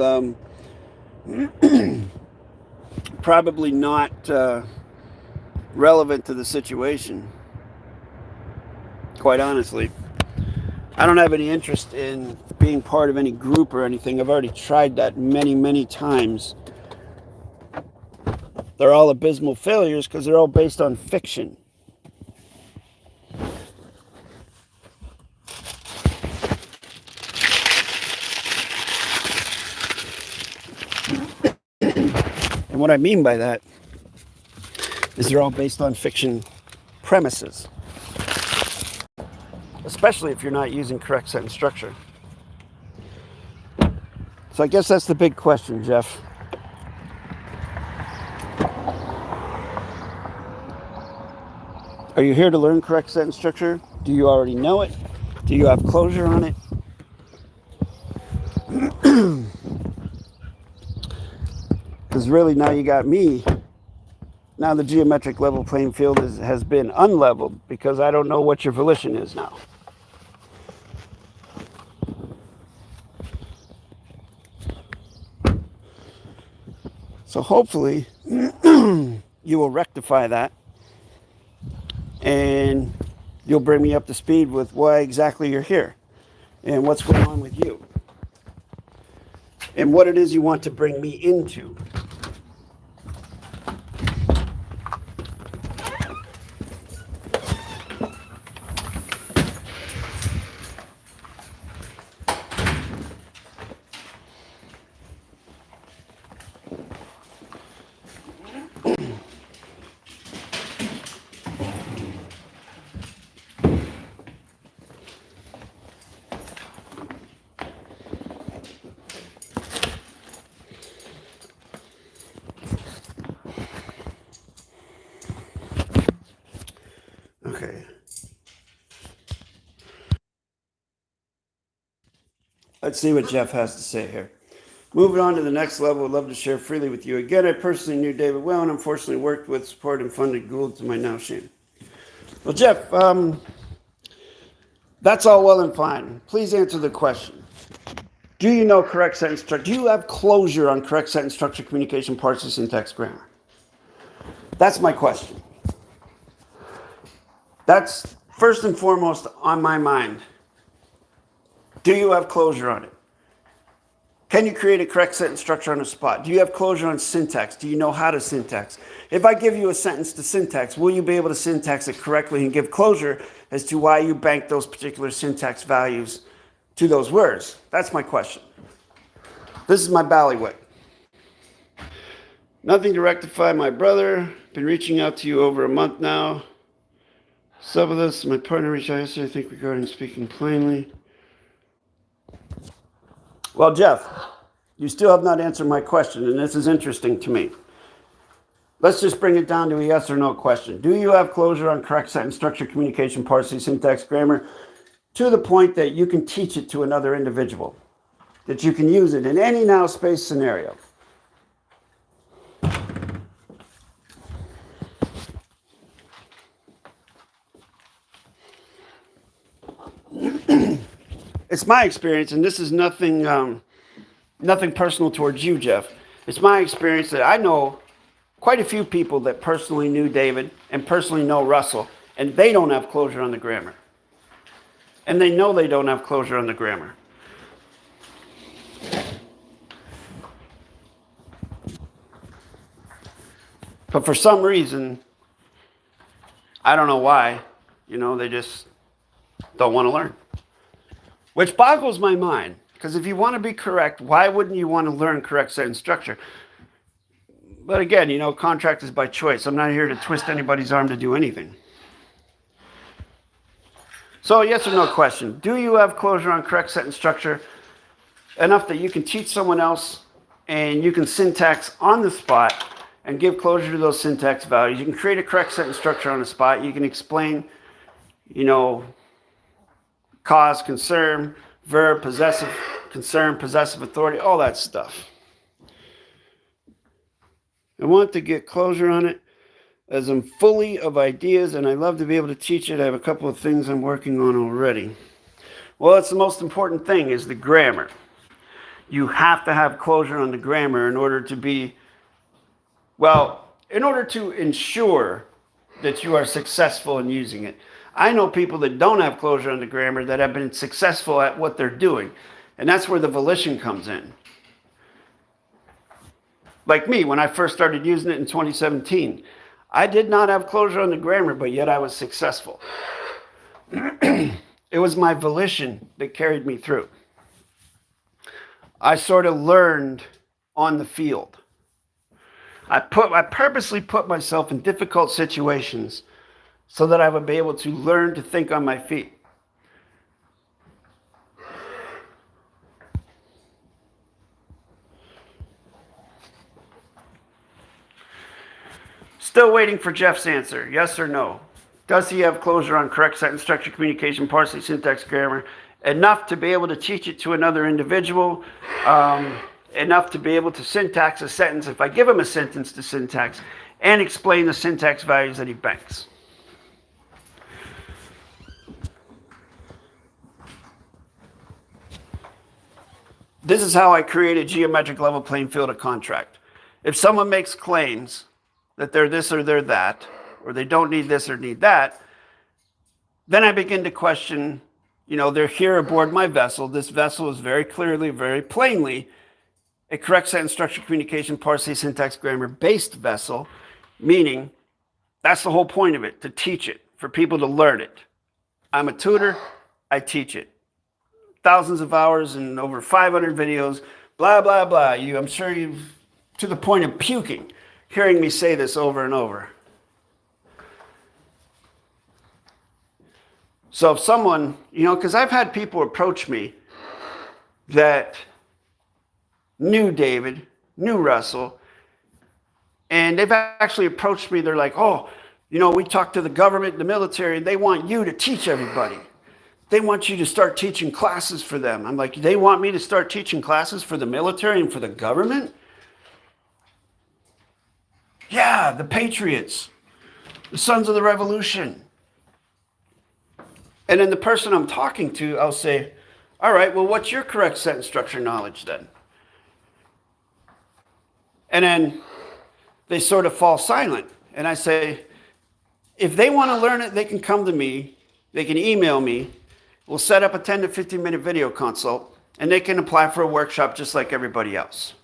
probably not relevant to the situation, quite honestly. I don't have any interest in being part of any group or anything. I've already tried that many, many times. They're all abysmal failures because they're all based on fiction. And what I mean by that is they're all based on fiction premises, especially if you're not using correct sentence structure. So I guess that's the big question, Jeff. Are you here to learn correct sentence structure? Do you already know it? Do you have closure on it? Because really now you got me. Now the geometric level playing field has been unleveled because I don't know what your volition is now. So hopefully you will rectify that and you'll bring me up to speed with why exactly you're here and what's going on with you and what it is you want to bring me into. Okay. Let's see what Jeff has to say here. Moving on to the next level, I'd love to share freely with you. Again, I personally knew DAVID-WYNN and unfortunately worked with, supported, and funded Gould to my now shame. Well, Jeff, that's all well and fine. Please answer the question. Do you know correct sentence structure? Do you have closure on correct sentence structure, communication, parsing, syntax, grammar? That's my question. That's first and foremost on my mind. Do you have closure on it? Can you create a correct sentence structure on the spot? Do you have closure on syntax? Do you know how to syntax? If I give you a sentence to syntax, will you be able to syntax it correctly and give closure as to why you bank those particular syntax values to those words? That's my question. This is my ballywick. Nothing to rectify, my brother. Been reaching out to you over a month now. Some of this, my partner reached out yesterday, I think, regarding speaking plainly. Well, Jeff, you still have not answered my question, and this is interesting to me. Let's just bring it down to a yes or no question. Do you have closure on correct sentence structure, communication, parsing, syntax, grammar, to the point that you can teach it to another individual, that you can use it in any now space scenario? It's my experience, and this is nothing personal towards you, Jeff. It's my experience that I know quite a few people that personally knew David and personally know Russell, and they don't have closure on the grammar. And they know they don't have closure on the grammar. But for some reason, I don't know why, they just don't want to learn. Which boggles my mind, because if you want to be correct, why wouldn't you want to learn correct sentence structure? But again, contract is by choice. I'm not here to twist anybody's arm to do anything. So yes or no question. Do you have closure on correct sentence structure enough that you can teach someone else and you can syntax on the spot and give closure to those syntax values? You can create a correct sentence structure on the spot. You can explain, cause, concern, verb, possessive, concern, possessive authority, all that stuff. I want to get closure on it as I'm fully of ideas, and I love to be able to teach it. I have a couple of things I'm working on already. Well, that's the most important thing, is the grammar. You have to have closure on the grammar in order to ensure that you are successful in using it. I know people that don't have closure on the grammar that have been successful at what they're doing. And that's where the volition comes in. Like me, when I first started using it in 2017, I did not have closure on the grammar, but yet I was successful. It was my volition that carried me through. I sort of learned on the field. I purposely put myself in difficult situations so that I would be able to learn to think on my feet. Still waiting for Jeff's answer. Yes or no? Does he have closure on correct sentence structure, communication, parsing, syntax, grammar, enough to be able to teach it to another individual, enough to be able to syntax a sentence if I give him a sentence to syntax, and explain the syntax values that he banks? This is how I create a geometric level playing field of contract. If someone makes claims that they're this or they're that, or they don't need this or need that, then I begin to question, they're here aboard my vessel. This vessel is very clearly, very plainly a correct sentence structure, communication, parsing, syntax, grammar based vessel, meaning that's the whole point of it, to teach it, for people to learn it. I'm a tutor, I teach it. Thousands of hours and over 500 videos, blah, blah, blah. I'm sure you've, to the point of puking, hearing me say this over and over. So if someone, because I've had people approach me that knew David, knew Russell, and they've actually approached me. They're like, oh, we talked to the government, the military, and they want you to teach everybody. They want you to start teaching classes for them. I'm like, they want me to start teaching classes for the military and for the government? Yeah, the patriots, the sons of the revolution. And then the person I'm talking to, I'll say, all right, well, what's your correct sentence structure knowledge then? And then they sort of fall silent. And I say, if they want to learn it, they can come to me. They can email me. We'll set up a 10 to 15 minute video consult, and they can apply for a workshop just like everybody else.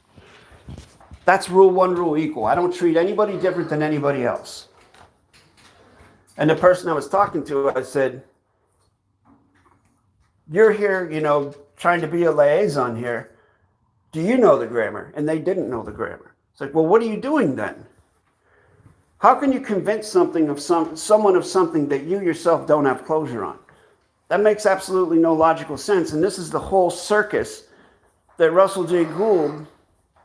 That's rule one, rule equal. I don't treat anybody different than anybody else. And the person I was talking to, I said, you're here, trying to be a liaison here. Do you know the grammar? And they didn't know the grammar. It's like, well, what are you doing then? How can you convince someone of something that you yourself don't have closure on? That makes absolutely no logical sense. And this is the whole circus that Russell J. Gould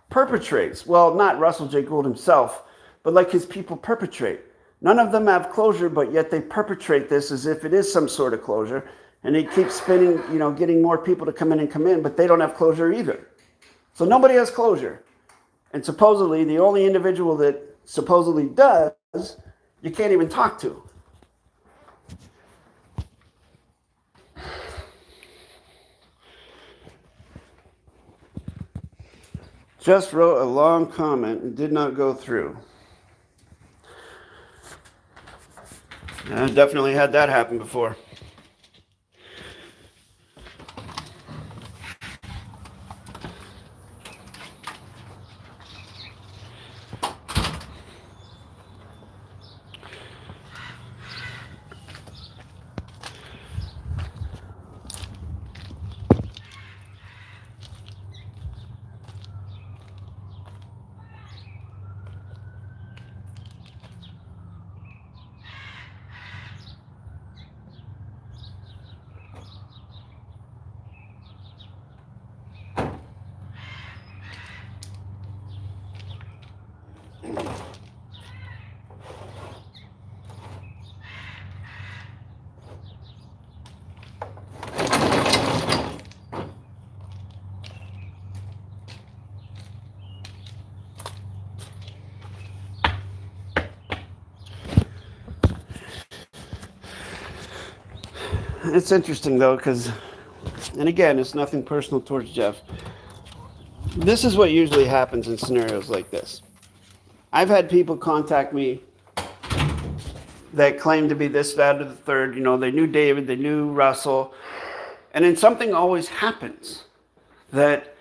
perpetrates. Well, not Russell J. Gould himself, but like his people perpetrate. None of them have closure, but yet they perpetrate this as if it is some sort of closure. And they keep spinning, getting more people to come in, but they don't have closure either. So nobody has closure. And supposedly, the only individual that supposedly does, you can't even talk to. Just wrote a long comment and did not go through. I definitely had that happen before. it's interesting though, because, and again, it's nothing personal towards Jeff. This is what usually happens in scenarios like this. I've had people contact me that claim to be this, that, or the third. You know, they knew David, they knew Russell, and then something always happens that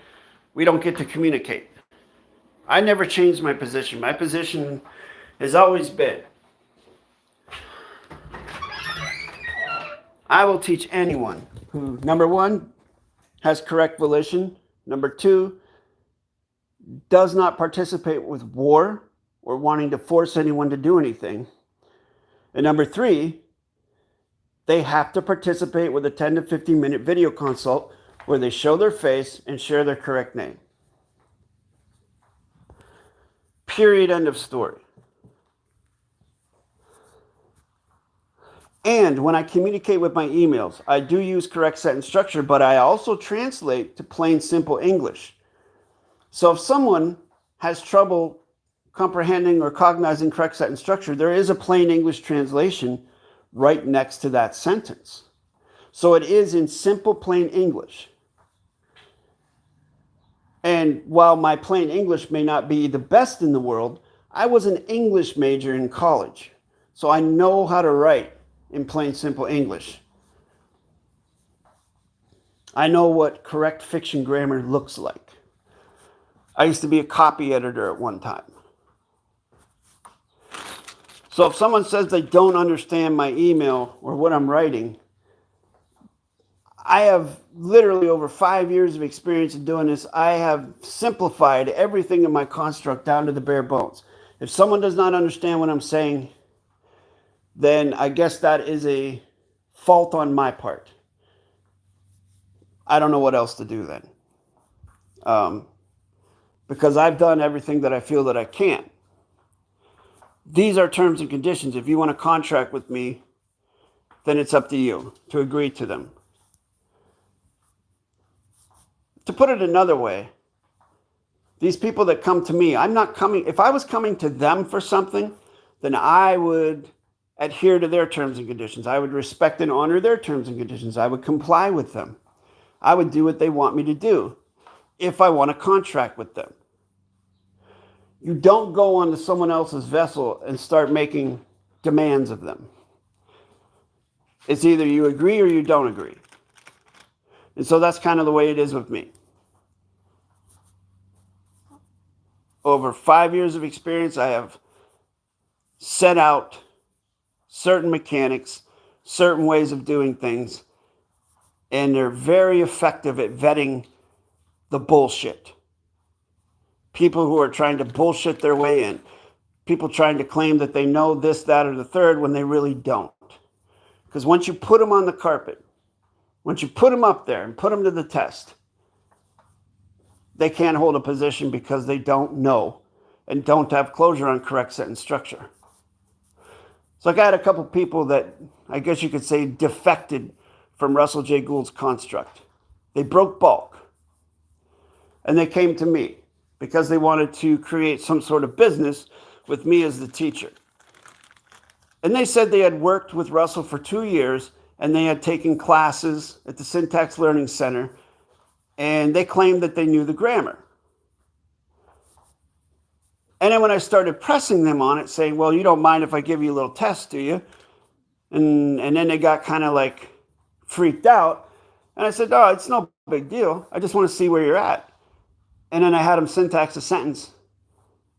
we don't get to communicate. I never changed my position. My position has always been, I will teach anyone who, number one, has correct volition, number two, does not participate with war or wanting to force anyone to do anything, and number three, they have to participate with a 10 to 15 minute video consult where they show their face and share their correct name. Period, end of story. And when I communicate with my emails, I do use correct sentence structure, but I also translate to plain, simple English. So if someone has trouble comprehending or cognizing correct sentence structure, there is a plain English translation right next to that sentence. So it is in simple, plain English. And while my plain English may not be the best in the world, I was an English major in college. So I know how to write in plain, simple English. I know what correct fiction grammar looks like. I used to be a copy editor at one time. So if someone says they don't understand my email or what I'm writing, I have literally over 5 years of experience in doing this. I have simplified everything in my construct down to the bare bones. If someone does not understand what I'm saying, then I guess that is a fault on my part. I don't know what else to do then. Because I've done everything that I feel that I can. These are terms and conditions. If you want to contract with me, then it's up to you to agree to them. To put it another way, these people that come to me, I'm not coming, if I was coming to them for something, then I would adhere to their terms and conditions. I would respect and honor their terms and conditions. I would comply with them. I would do what they want me to do if I want to contract with them. You don't go onto someone else's vessel and start making demands of them. It's either you agree or you don't agree. And so that's kind of the way it is with me. Over 5 years of experience, I have set out certain mechanics, certain ways of doing things, and they're very effective at vetting the bullshit. People who are trying to bullshit their way in. People trying to claim that they know this, that, or the third when they really don't. Because once you put them on the carpet, once you put them up there and put them to the test, they can't hold a position because they don't know and don't have closure on correct sentence structure. So I had a couple people that I guess you could say defected from Russell J. Gould's construct. They broke bulk. And they came to me because they wanted to create some sort of business with me as the teacher. And they said they had worked with Russell for 2 years and they had taken classes at the Syntax Learning Center, and they claimed that they knew the grammar. And then when I started pressing them on it, saying, well, you don't mind if I give you a little test, do you? And then they got kind of like freaked out. And I said, oh, it's no big deal. I just want to see where you're at. And then I had them syntax a sentence,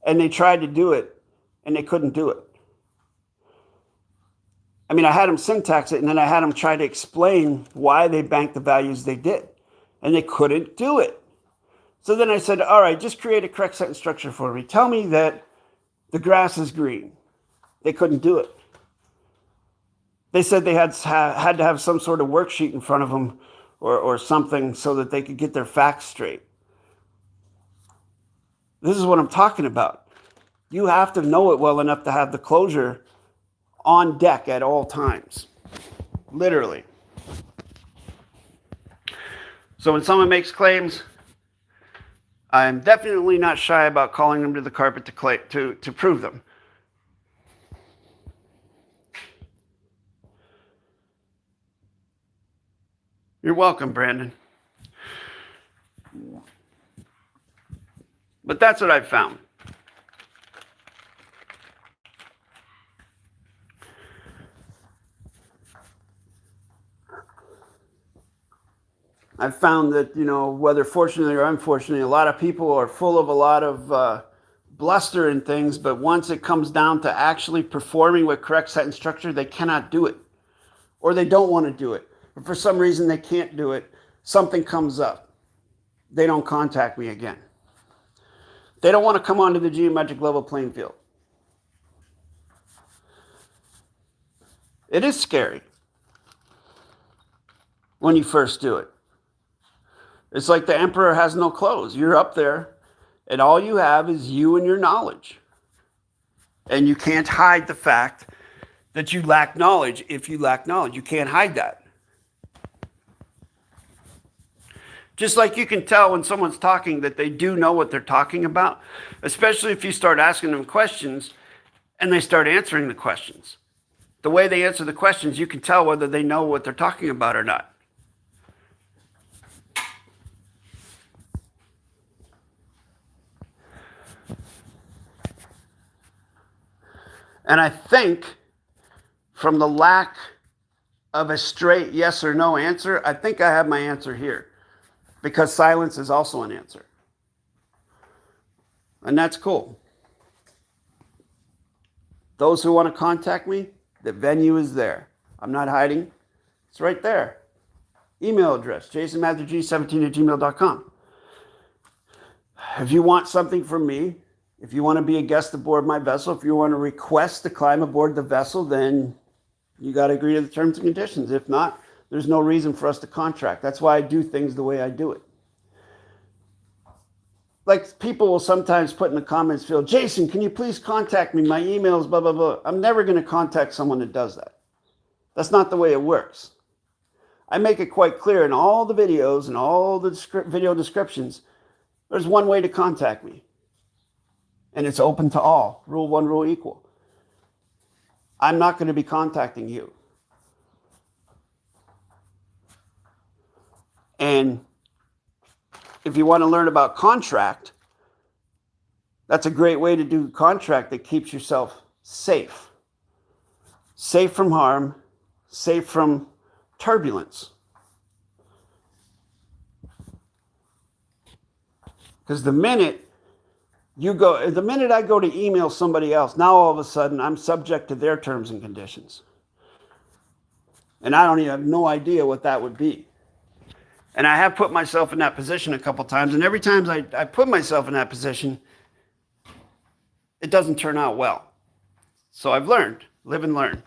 and they tried to do it, and they couldn't do it. I mean, I had them syntax it, and then I had them try to explain why they banked the values they did, and they couldn't do it. So then I said, all right, just create a correct sentence structure for me. Tell me that the grass is green. They couldn't do it. They said they had to have some sort of worksheet in front of them or something so that they could get their facts straight. This is what I'm talking about. You have to know it well enough to have the closure on deck at all times. Literally. So when someone makes claims, I'm definitely not shy about calling them to the carpet to prove them. You're welcome, Brandon. But that's what I found. I've found that, whether fortunately or unfortunately, a lot of people are full of a lot of bluster and things, but once it comes down to actually performing with correct sentence structure, they cannot do it. Or they don't want to do it. But for some reason they can't do it. Something comes up. They don't contact me again. They don't want to come onto the geometric level playing field. It is scary when you first do it. It's like the emperor has no clothes. You're up there, and all you have is you and your knowledge. And you can't hide the fact that you lack knowledge. If you lack knowledge, you can't hide that. Just like you can tell when someone's talking that they do know what they're talking about, especially if you start asking them questions and they start answering the questions. The way they answer the questions, you can tell whether they know what they're talking about or not. And I think from the lack of a straight yes or no answer, I think I have my answer here, because silence is also an answer. And that's cool. Those who want to contact me, the venue is there. I'm not hiding. It's right there. Email address, jasonmatthewg17@gmail.com. If you want something from me, if you want to be a guest aboard my vessel, if you want to request to climb aboard the vessel, then you got to agree to the terms and conditions. If not, there's no reason for us to contract. That's why I do things the way I do it. Like, people will sometimes put in the comments field, Jason, can you please contact me? My email is blah, blah, blah. I'm never going to contact someone that does that. That's not the way it works. I make it quite clear in all the videos and all the video descriptions, there's one way to contact me. And it's open to all. Rule 1, rule equal. I'm not going to be contacting you. And if you want to learn about contract, that's a great way to do contract that keeps yourself safe. Safe from harm, safe from turbulence. Because the minute I go to email somebody else, now all of a sudden I'm subject to their terms and conditions. And I don't even have no idea what that would be. And I have put myself in that position a couple times, and every time I put myself in that position, it doesn't turn out well. So I've learned, live and learn.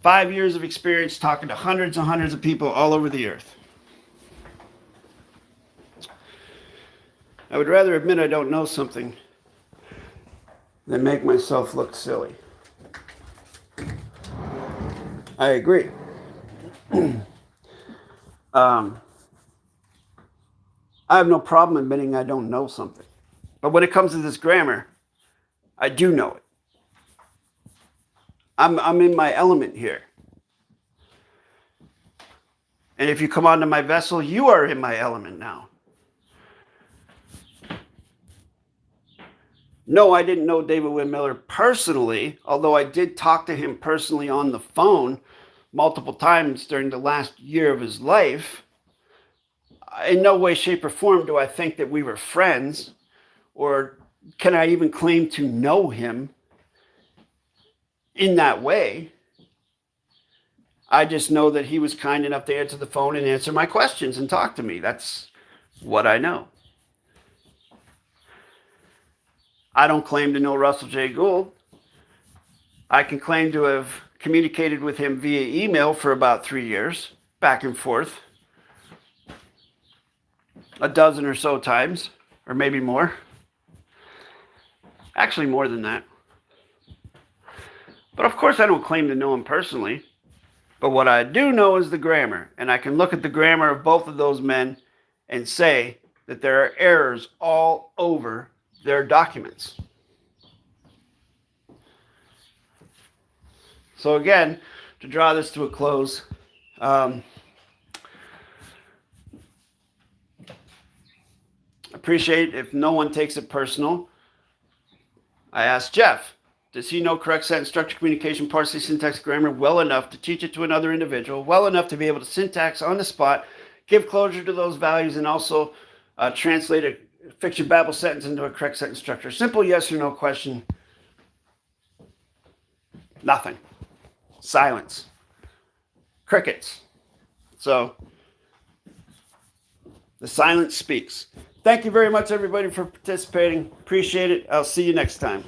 5 years of experience talking to hundreds and hundreds of people all over the earth. I would rather admit I don't know something than make myself look silly. I agree. I have no problem admitting I don't know something. But when it comes to this grammar, I do know it. I'm in my element here. And if you come onto my vessel, you are in my element now. No, I didn't know David-WYNN Miller personally, although I did talk to him personally on the phone multiple times during the last year of his life. In no way, shape, or form do I think that we were friends, or can I even claim to know him in that way. I just know that he was kind enough to answer the phone and answer my questions and talk to me. That's what I know. I don't claim to know Russell J. Gould. I can claim to have communicated with him via email for about 3 years, back and forth, a dozen or so times, or maybe more. Actually, more than that. But of course, I don't claim to know him personally. But what I do know is the grammar, and I can look at the grammar of both of those men and say that there are errors all over their documents. So again, to draw this to a close, appreciate if no one takes it personal. I asked Jeff, does he know correct sentence structure, communication, parsing, syntax, grammar well enough to teach it to another individual, well enough to be able to syntax on the spot, give closure to those values, and also translate a fiction babble sentence into a correct sentence structure? Simple yes or no question. Nothing. Silence. Crickets. So the silence speaks. Thank you very much, everybody, for participating. Appreciate it. I'll see you next time.